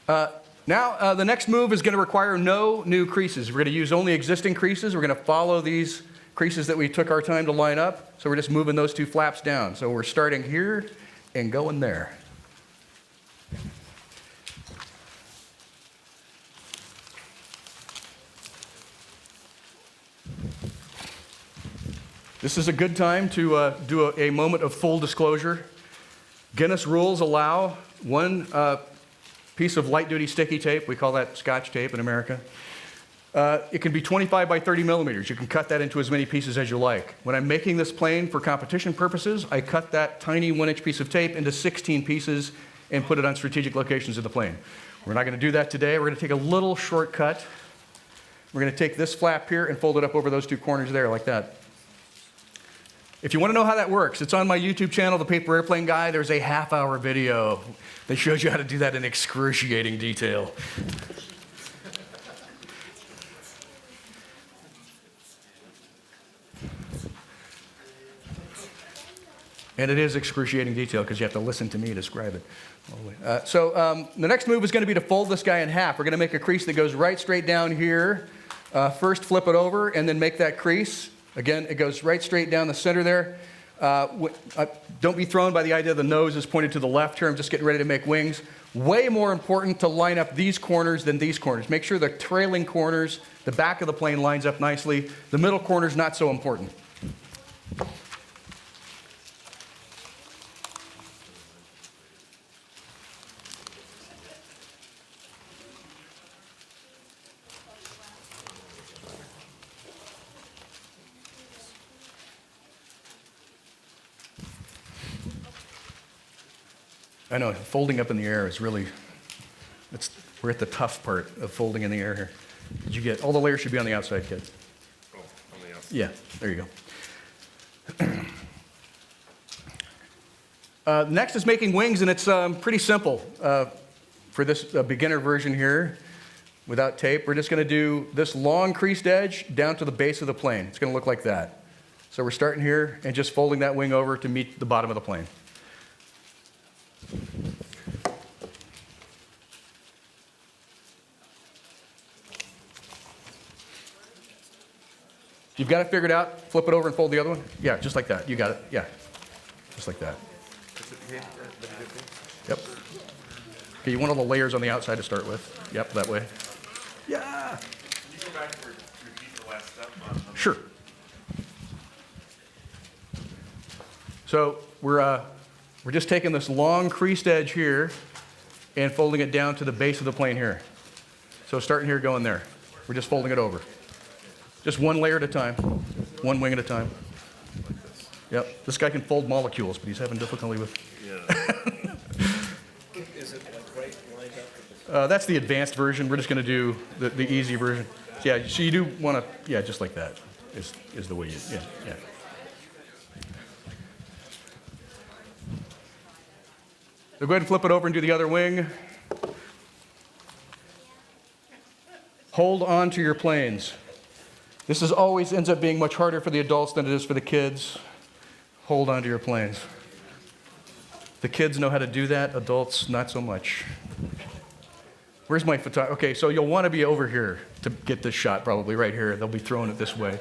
Now, the next move is going to require no new creases. We're going to use only existing creases. We're going to follow these creases that we took our time to line up. So we're just moving those 2 flaps down. So we're starting here and going there. This is a good time to do a moment of full disclosure. Guinness rules allow one piece of light-duty sticky tape. We call that Scotch tape in America. It can be 25 by 30 millimeters. You can cut that into as many pieces as you like. When I'm making this plane for competition purposes, I cut that tiny 1-inch piece of tape into 16 pieces and put it on strategic locations of the plane. We're not going to do that today. We're going to take a little shortcut. We're going to take this flap here and fold it up over those two corners there like that. If you want to know how that works, it's on my YouTube channel, The Paper Airplane Guy. There's a half-hour video that shows you how to do that in excruciating detail. And it is excruciating detail because you have to listen to me describe it all the way. So the next move is going to be to fold this guy in half. We're going to make a crease that goes right straight down here. First flip it over and then make that crease. Again, it goes right straight down the center there. Don't be thrown by the idea the nose is pointed to the left here. I'm just getting ready to make wings. Way more important to line up these corners than these corners. Make sure the trailing corners, the back of the plane lines up nicely. The middle corner is not so important. I know, folding up in the air is really, we're at the tough part of folding in the air here. Did you get, all the layers should be on the outside, kid. Oh, on the outside. Yeah, there you go. Next is making wings, and it's pretty simple. For this beginner version here, without tape, we're just going to do this long creased edge down to the base of the plane. It's going to look like that. So we're starting here and just folding that wing over to meet the bottom of the plane. You've got it figured out? Flip it over and fold the other one? Yeah, just like that. You got it. Yeah, just like that. Yep. Okay, you want all the layers on the outside to start with. Yep, that way. Yeah. Can you go back and repeat the last step? Sure. So we're just taking this long creased edge here and folding it down to the base of the plane here. So starting here, going there. We're just folding it over. Just one layer at a time, one wing at a time. Yep, this guy can fold molecules, but he's having difficulty with. Yeah. Is it right lined up? That's the advanced version. We're just going to do the easy version. Yeah, so you do want to, yeah, just like that is the way you, yeah. So go ahead and flip it over and do the other wing. Hold on to your planes. This always ends up being much harder for the adults than it is for the kids. Hold on to your planes. The kids know how to do that, adults not so much. Where's my photographer? Okay, so you'll want to be over here to get this shot, probably right here. They'll be throwing it this way.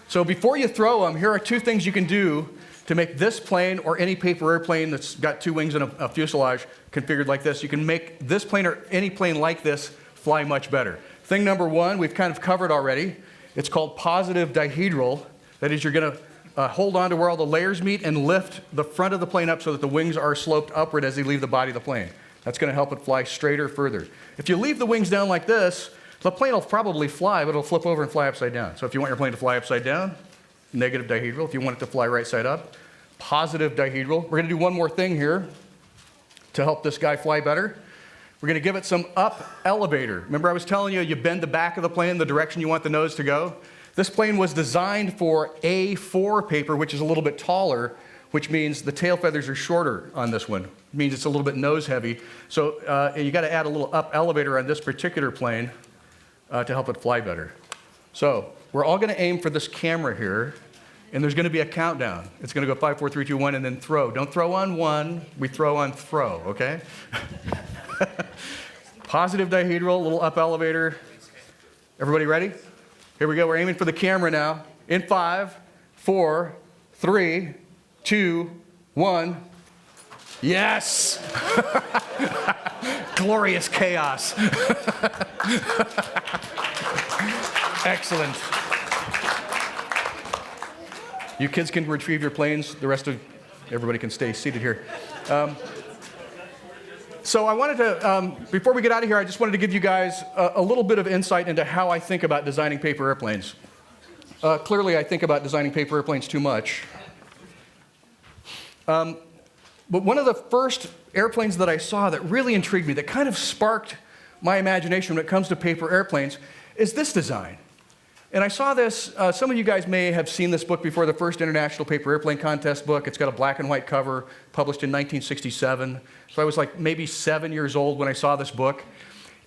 So before you throw them, here are two things you can do to make this plane or any paper airplane that's got two wings and a fuselage configured like this. You can make this plane or any plane like this fly much better. Thing number one, we've kind of covered already. It's called positive dihedral. That is, you're going to hold on to where all the layers meet and lift the front of the plane up so that the wings are sloped upward as they leave the body of the plane. That's going to help it fly straighter further. If you leave the wings down like this, the plane will probably fly, but it'll flip over and fly upside down. So if you want your plane to fly upside down, negative dihedral. If you want it to fly right side up, positive dihedral. We're going to do one more thing here to help this guy fly better. We're going to give it some up elevator. Remember I was telling you, you bend the back of the plane the direction you want the nose to go? This plane was designed for A4 paper, which is a little bit taller, which means the tail feathers are shorter on this one. It means it's a little bit nose heavy. So you got to add a little up elevator on this particular plane to help it fly better. So we're all going to aim for this camera here, and there's going to be a countdown. It's going to go 5, 4, 3, 2, 1, and then throw. Don't throw on one. We throw on throw, okay? Positive dihedral, little up elevator. Everybody ready? Here we go. We're aiming for the camera now. In 5, 4, 3, 2, 1. Yes! Glorious chaos. Excellent. You kids can retrieve your planes. The rest of everybody can stay seated here. So I wanted to, before we get out of here, I just wanted to give you guys a little bit of insight into how I think about designing paper airplanes. Clearly, I think about designing paper airplanes too much. But one of the first airplanes that I saw that really intrigued me, that kind of sparked my imagination when it comes to paper airplanes, is this design. And I saw this, some of you guys may have seen this book before, the first International Paper Airplane Contest book. It's got a black and white cover, published in 1967. So I was like maybe 7 years old when I saw this book.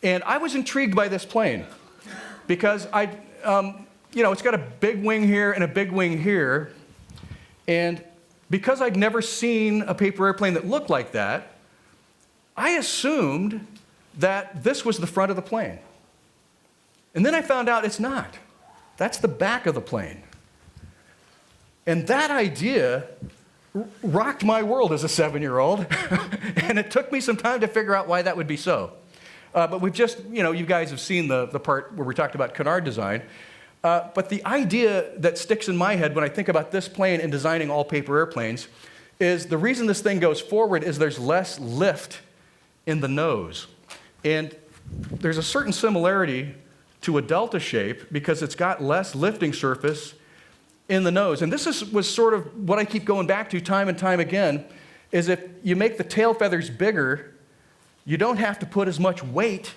And I was intrigued by this plane because it's got a big wing here and a big wing here. And because I'd never seen a paper airplane that looked like that, I assumed that this was the front of the plane. And then I found out it's not. That's the back of the plane. And that idea rocked my world as a 7-year-old. And it took me some time to figure out why that would be so. But we've just, you guys have seen the part where we talked about Canard design. But the idea that sticks in my head when I think about this plane and designing all paper airplanes is the reason this thing goes forward is there's less lift in the nose. And there's a certain similarity to a delta shape because it's got less lifting surface in the nose. And this was sort of what I keep going back to time and time again, is if you make the tail feathers bigger, you don't have to put as much weight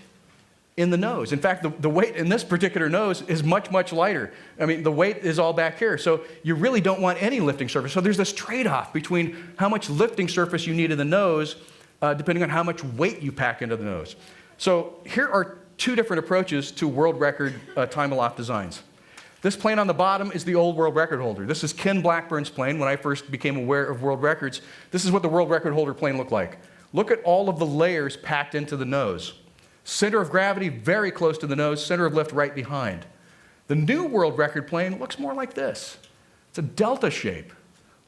in the nose. In fact, the weight in this particular nose is much, much lighter. I mean, the weight is all back here, so you really don't want any lifting surface. So there's this trade-off between how much lifting surface you need in the nose, depending on how much weight you pack into the nose. So here are two different approaches to world record time aloft designs. This plane on the bottom is the old world record holder. This is Ken Blackburn's plane. When I first became aware of world records, this is what the world record holder plane looked like. Look at all of the layers packed into the nose. Center of gravity very close to the nose, center of lift right behind. The new world record plane looks more like this. It's a delta shape,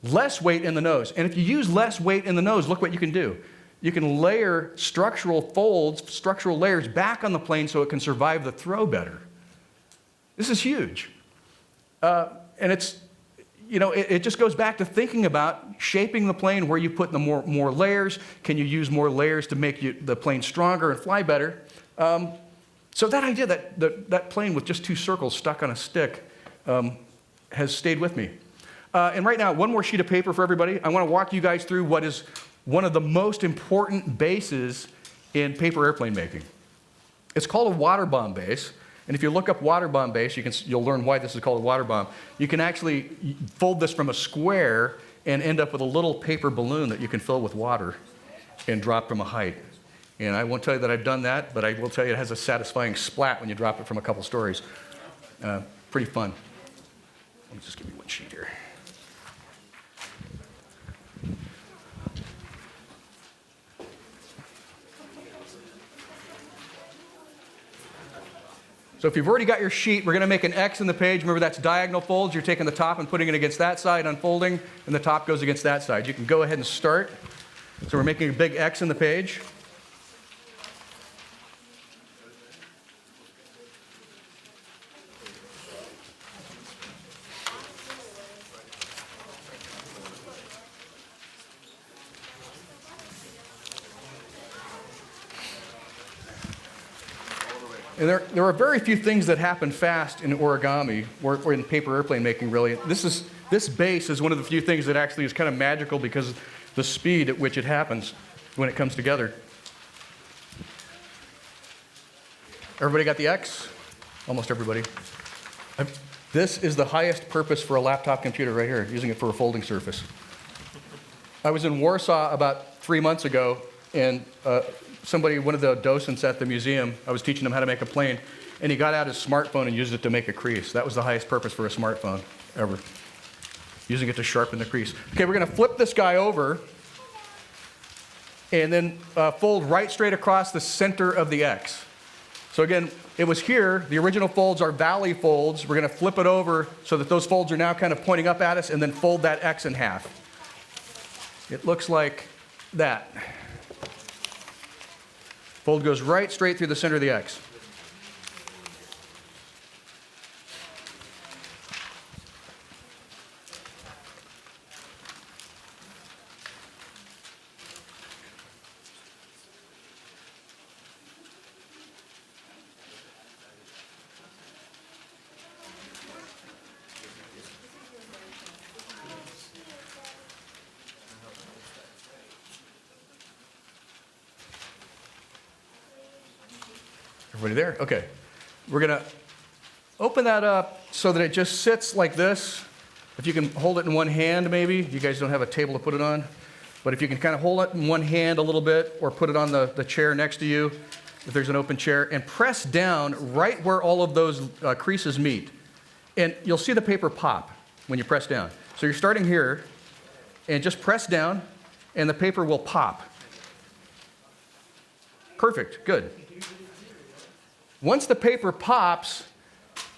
less weight in the nose. And if you use less weight in the nose, look what you can do. You can layer structural folds, structural layers back on the plane so it can survive the throw better. This is huge. And it's, it just goes back to thinking about shaping the plane where you put the more layers. Can you use more layers to make the plane stronger and fly better? So that idea, that plane with just two circles stuck on a stick has stayed with me. And right now, one more sheet of paper for everybody. I want to walk you guys through what is one of the most important bases in paper airplane making. It's called a water bomb base. And if you look up water bomb base, you'll learn why this is called a water bomb. You can actually fold this from a square and end up with a little paper balloon that you can fill with water and drop from a height. And I won't tell you that I've done that, but I will tell you it has a satisfying splat when you drop it from a couple stories. Pretty fun. Let me just give you one sheet here. So if you've already got your sheet, we're going to make an X in the page. Remember, that's diagonal folds. You're taking the top and putting it against that side, unfolding, and the top goes against that side. You can go ahead and start. So we're making a big X in the page. And there are very few things that happen fast in origami, or in paper airplane making, really. This base is one of the few things that actually is kind of magical because of the speed at which it happens when it comes together. Everybody got the X? Almost everybody. This is the highest purpose for a laptop computer right here, using it for a folding surface. I was in Warsaw about 3 months ago, and one of the docents at the museum, I was teaching him how to make a plane, and he got out his smartphone and used it to make a crease. That was the highest purpose for a smartphone ever, using it to sharpen the crease. Okay, we're going to flip this guy over and then fold right straight across the center of the X. So again, it was here. The original folds are valley folds. We're going to flip it over so that those folds are now kind of pointing up at us, and then fold that X in half. It looks like that. Fold goes right straight through the center of the X. Everybody there? Okay. We're going to open that up so that it just sits like this. If you can hold it in one hand, maybe. You guys don't have a table to put it on. But if you can kind of hold it in one hand a little bit or put it on the chair next to you, if there's an open chair, and press down right where all of those creases meet. And you'll see the paper pop when you press down. So you're starting here, and just press down, and the paper will pop. Perfect, good. Once the paper pops,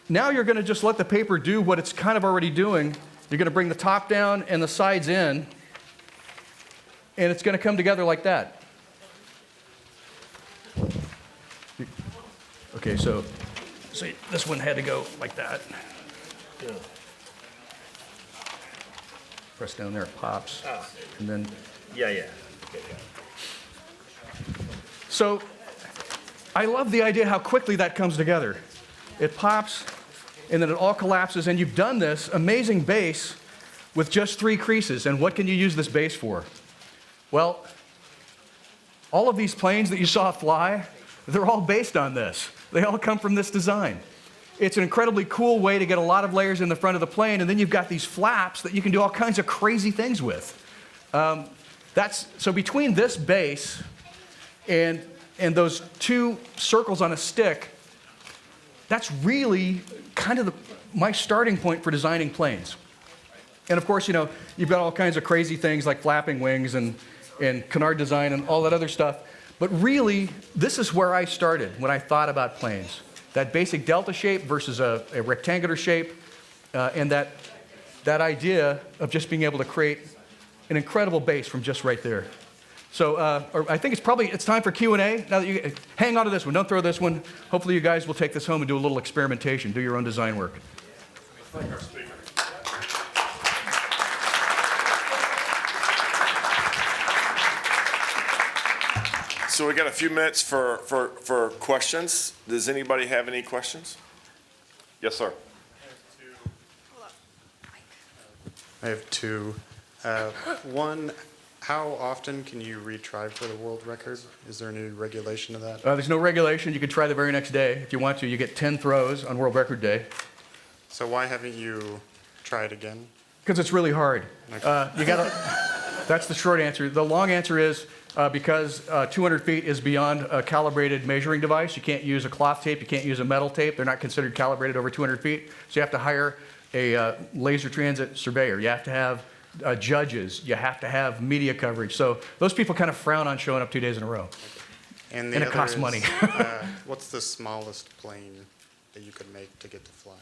now you're going to just let the paper do what it's kind of already doing. You're going to bring the top down and the sides in, and it's going to come together like that. Okay, so see, this one had to go like that. Yeah. Press down there, it pops, and then. Yeah. Okay, yeah. So I love the idea how quickly that comes together. It pops, and then it all collapses, and you've done this amazing base with just 3 creases. And what can you use this base for? Well, all of these planes that you saw fly, they're all based on this. They all come from this design. It's an incredibly cool way to get a lot of layers in the front of the plane, and then you've got these flaps that you can do all kinds of crazy things with. So between this base and those 2 circles on a stick, that's really kind of my starting point for designing planes. And of course, you've got all kinds of crazy things like flapping wings and Canard design and all that other stuff. But really, this is where I started when I thought about planes. That basic delta shape versus a rectangular shape, and that idea of just being able to create an incredible base from just right there. So I think it's time for Q&A. Now that you hang on to this one, don't throw this one. Hopefully you guys will take this home and do a little experimentation, do your own design work. Thank our speaker. So we got a few minutes for questions. Does anybody have any questions? Yes, sir. I have 2. One, how often can you retry for the world record? Is there any regulation to that? There's no regulation. You can try the very next day if you want to. You get 10 throws on World Record Day. So why haven't you tried again? Because it's really hard. Okay. That's the short answer. The long answer is because 200 feet is beyond a calibrated measuring device. You can't use a cloth tape. You can't use a metal tape. They're not considered calibrated over 200 feet. So you have to hire a laser transit surveyor. You have to have judges. You have to have media coverage. So those people kind of frown on showing up 2 days in a row. And it costs money. What's the smallest plane that you could make to get to fly?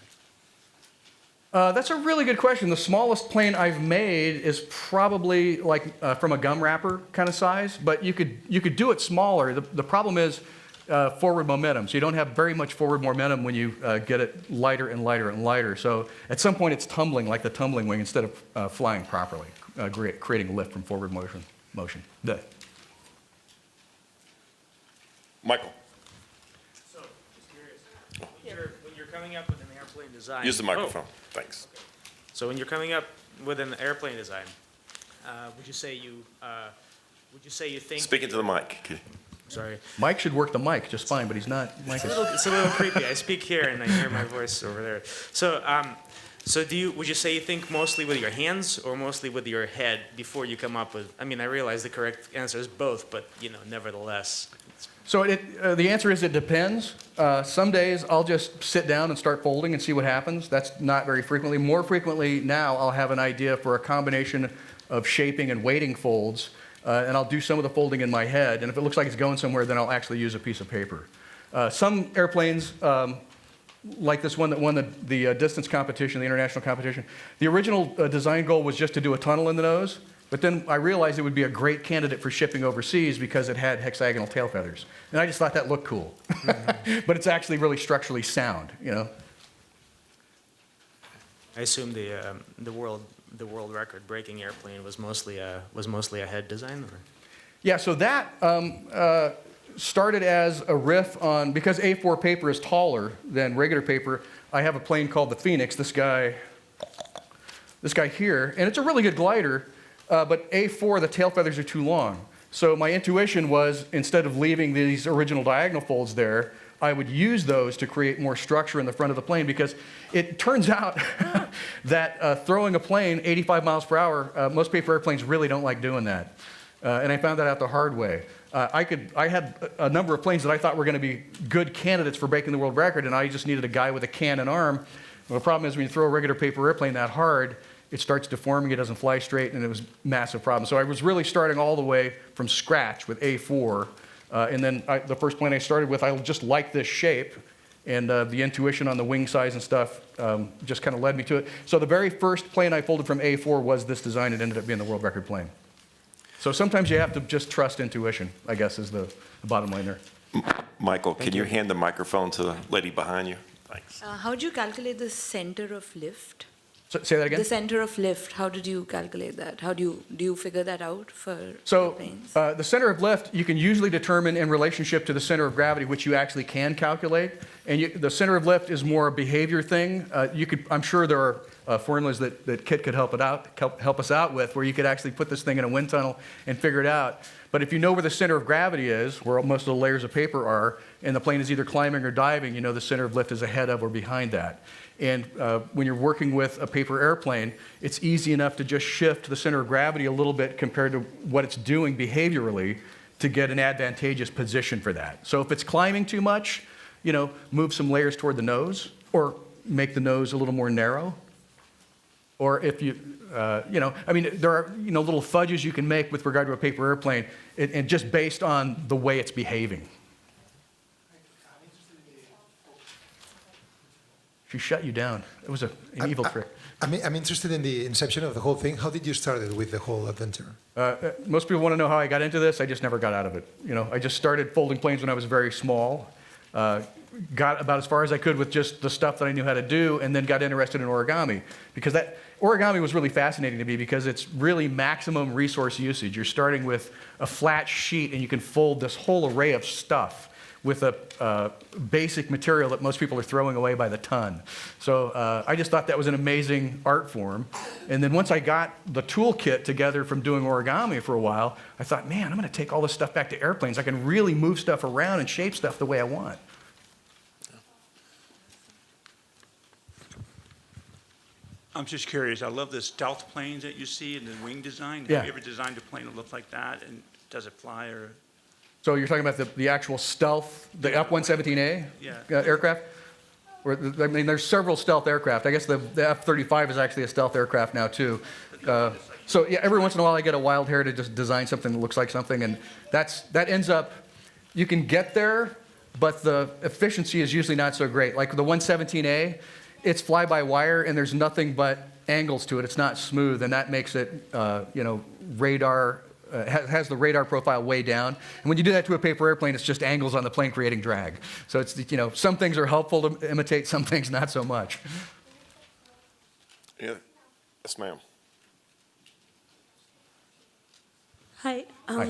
That's a really good question. The smallest plane I've made is probably like from a gum wrapper kind of size, but you could do it smaller. The problem is forward momentum. So you don't have very much forward momentum when you get it lighter and lighter and lighter. So at some point it's tumbling like the tumbling wing instead of flying properly, creating lift from forward motion. Michael, So, just curious, when you're coming up with an airplane design. use the microphone. Thanks. So when you're coming up with an airplane design, would you say you think? Speak into the mic. Okay. Sorry. Mike should work the mic just fine, but he's not. Mike is. It's a little creepy. I speak here and I hear my voice over there. So, would you say you think mostly with your hands or mostly with your head before you come up with? I mean, I realize the correct answer is both, but nevertheless. So the answer is it depends. Some days I'll just sit down and start folding and see what happens. That's not very frequently. More frequently now I'll have an idea for a combination of shaping and weighting folds, and I'll do some of the folding in my head. And if it looks like it's going somewhere, then I'll actually use a piece of paper. Some airplanes, like this one that won the distance competition, the international competition, the original design goal was just to do a tunnel in the nose. But then I realized it would be a great candidate for shipping overseas because it had hexagonal tail feathers. And I just thought that looked cool. Mm-hmm. But it's actually really structurally sound, I assume the world record breaking airplane was mostly a head design. Or? Yeah, so that started as a riff on, because A4 paper is taller than regular paper, I have a plane called the Phoenix, this guy here, and it's a really good glider. But A4, the tail feathers are too long. So my intuition was, instead of leaving these original diagonal folds there, I would use those to create more structure in the front of the plane, because it turns out that throwing a plane 85 miles per hour, most paper airplanes really don't like doing that. And I found that out the hard way. I had a number of planes that I thought were going to be good candidates for breaking the world record, and I just needed a guy with a cannon arm. Well, the problem is when you throw a regular paper airplane that hard, it starts deforming, it doesn't fly straight, and it was a massive problem. So I was really starting all the way from scratch with A4, and then the first plane I started with, I just liked this shape, and the intuition on the wing size and stuff just kind of led me to it. So the very first plane I folded from A4 was this design. It ended up being the world record plane. So sometimes you have to just trust intuition, I guess, is the bottom line there. Michael, can you hand the microphone to the lady behind you? Thanks. How do you calculate the center of lift? So, say that again? The center of lift, how did you calculate that? How do you figure that out for So planes? the center of lift, you can usually determine in relationship to the center of gravity, which you actually can calculate. And the center of lift is more a behavior thing. I'm sure there are formulas that Kit could help us out with, where you could actually put this thing in a wind tunnel and figure it out. But if you know where the center of gravity is, where most of the layers of paper are, and the plane is either climbing or diving, you know the center of lift is ahead of or behind that. And when you're working with a paper airplane, it's easy enough to just shift the center of gravity a little bit compared to what it's doing behaviorally to get an advantageous position for that. So if it's climbing too much, you know, move some layers toward the nose, or make the nose a little more narrow. Or if you, I mean, there are, little fudges you can make with regard to a paper airplane, and just based on the way it's behaving. She shut you down. It was an evil trick. I'm interested in the inception of the whole thing. How did you start it with the whole adventure? Most people want to know how I got into this. I just never got out of it. I just started folding planes when I was very small. Got about as far as I could with just the stuff that I knew how to do, and then got interested in origami. Because that origami was really fascinating to me, because it's really maximum resource usage. You're starting with a flat sheet, and you can fold this whole array of stuff with a basic material that most people are throwing away by the ton. So I just thought that was an amazing art form. And then once I got the toolkit together from doing origami for a while, I thought, man, I'm going to take all this stuff back to airplanes. I can really move stuff around and shape stuff the way I want. I'm just curious. I love the stealth planes that you see in the wing design. Yeah. Have you ever designed a plane that looks like that? And does it fly or? So you're talking about the actual stealth, the F-117A aircraft? There's several stealth aircraft. I guess the F-35 is actually a stealth aircraft now, too. So yeah, every once in a while I get a wild hair to just design something that looks like something, and that ends up, you can get there, but the efficiency is usually not so great. Like the 117A, it's fly-by-wire, and there's nothing but angles to it. It's not smooth, and that makes it, radar, has the radar profile way down. And when you do that to a paper airplane, it's just angles on the plane creating drag. So it's, some things are helpful to imitate, some things not so much. Yeah. Yes, ma'am. Hi. Hi.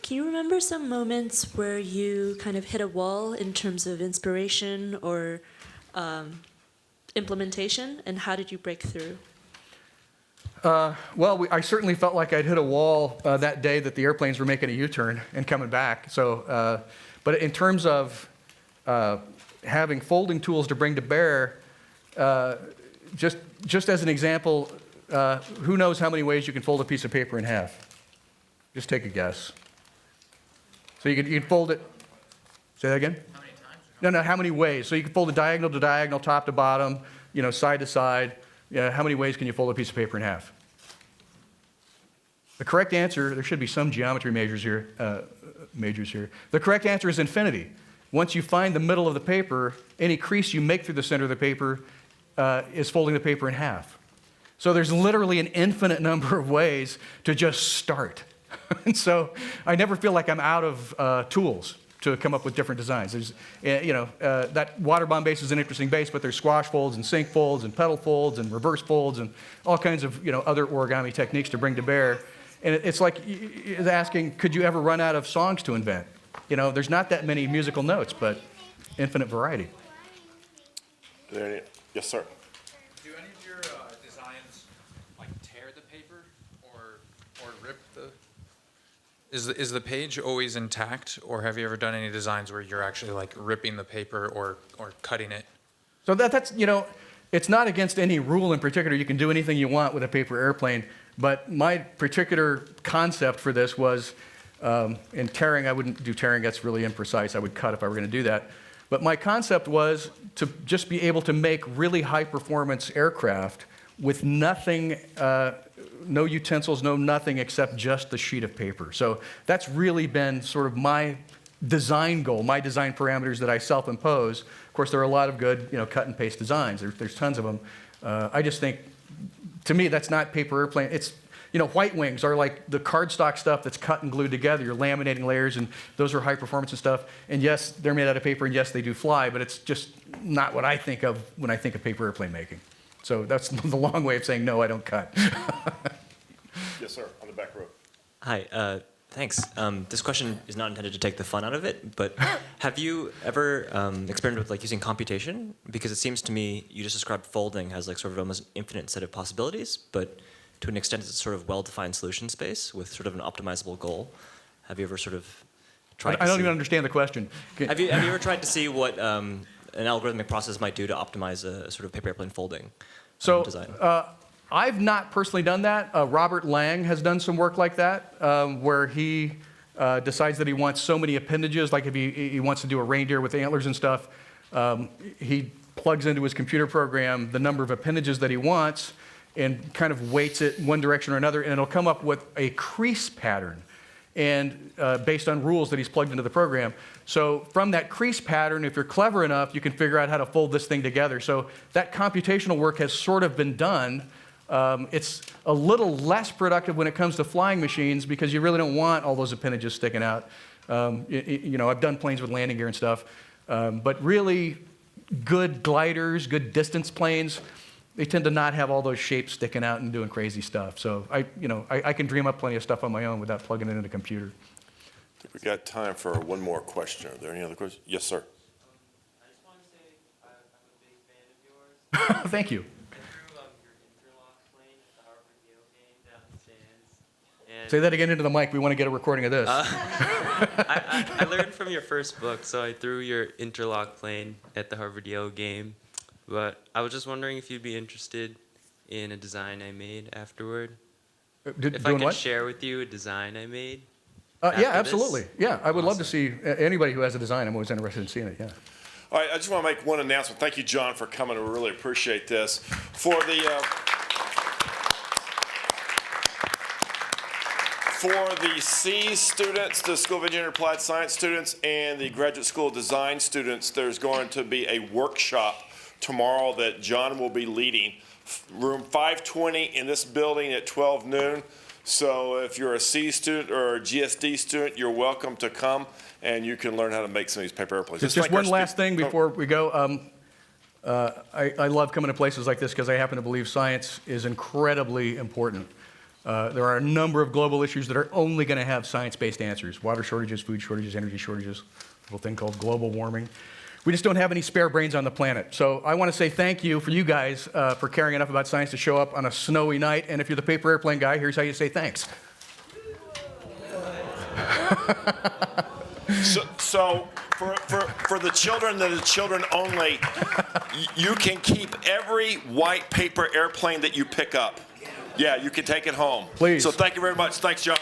Can you remember some moments where you kind of hit a wall in terms of inspiration or implementation, and how did you break through? Well, I certainly felt like I'd hit a wall that day that the airplanes were making a U-turn and coming back. So, but in terms of having folding tools to bring to bear, just as an example, who knows how many ways you can fold a piece of paper in half? Just take a guess. So you can fold it. Say that again? How many times? No, how many ways? So you can fold it diagonal to diagonal, top to bottom, side to side. How many ways can you fold a piece of paper in half? The correct answer, there should be some geometry majors here. The correct answer is infinity. Once you find the middle of the paper, any crease you make through the center of the paper is folding the paper in half. So there's literally an infinite number of ways to just start. And so I never feel like I'm out of tools to come up with different designs. There's, that water bomb base is an interesting base, but there's squash folds and sink folds and pedal folds and reverse folds and all kinds of, other origami techniques to bring to bear. And it's like asking, could you ever run out of songs to invent? There's not that many musical notes, but infinite variety. Yes, sir. Do any of your designs like tear the paper or rip the Is the page always intact, or have you ever done any designs where you're actually like ripping the paper or cutting it? So that's, you know, it's not against any rule in particular. You can do anything you want with a paper airplane. But my particular concept for this was, in tearing, I wouldn't do tearing, that's really imprecise. I would cut if I were going to do that. But my concept was to just be able to make really high performance aircraft with nothing, no utensils, no nothing except just the sheet of paper. So that's really been sort of my design goal, my design parameters that I self-impose. Of course, there are a lot of good, you know, cut and paste designs. There's tons of them. I just think, to me, that's not paper airplane. It's, you know, white wings are like the cardstock stuff that's cut and glued together. You're laminating layers, and those are high performance and stuff. And yes, they're made out of paper, and yes, they do fly, but it's just not what I think of when I think of paper airplane making. So that's the long way of saying, no, I don't cut. Yes, sir, on the back row. Hi, thanks. This question is not intended to take the fun out of it, but have you ever experimented with like using computation? Because it seems to me you just described folding as like sort of almost an infinite set of possibilities, but to an extent it's a sort of well-defined solution space with sort of an optimizable goal. Have you ever sort of tried to I don't see, even understand the question. have you ever tried to see what an algorithmic process might do to optimize a sort of paper airplane folding design? I've not personally done that. Robert Lang has done some work like that, where he decides that he wants so many appendages, like if he wants to do a reindeer with antlers and stuff, he plugs into his computer program the number of appendages that he wants and kind of weights it one direction or another, and it'll come up with a crease pattern, and based on rules that he's plugged into the program. So from that crease pattern, if you're clever enough, you can figure out how to fold this thing together. So that computational work has sort of been done. It's a little less productive when it comes to flying machines because you really don't want all those appendages sticking out. You know, I've done planes with landing gear and stuff, but really good gliders, good distance planes, they tend to not have all those shapes sticking out and doing crazy stuff. So I can dream up plenty of stuff on my own without plugging it into a computer. I think we got time for one more question. Are there any other questions? Yes, sir. I just want to say I'm a big fan of yours. Thank you. Say that again into the mic. We want to get a recording of this. I learned from your first book, so I threw your interlock plane at the Harvard Yale game. But I was just wondering if you'd be interested in a design I made afterward. If I could share with you a design I made. Yeah, absolutely. Yeah, I would love to see anybody who has a design. I'm always interested in seeing it. Yeah. All right, I just want to make one announcement. Thank you, John, for coming. We really appreciate this. For the C students, the School of Engineering and Applied Science students, and the Graduate School of Design students, there's going to be a workshop tomorrow that John will be leading. Room 520 in this building at 12 noon. So if you're a C student or a GSD student, you're welcome to come, and you can learn how to make some of these paper airplanes. Just one last thing before we go. I love coming to places like this because I happen to believe science is incredibly important. There are a number of global issues that are only going to have science-based answers. Water shortages, food shortages, energy shortages, a little thing called global warming. We just don't have any spare brains on the planet. So I want to say thank you for you guys for caring enough about science to show up on a snowy night. And if you're the paper airplane guy, here's how you say thanks. So for the children that are children only, you can keep every white paper airplane that you pick up. Yeah, you can take it home. Please. So thank you very much. Thanks, John.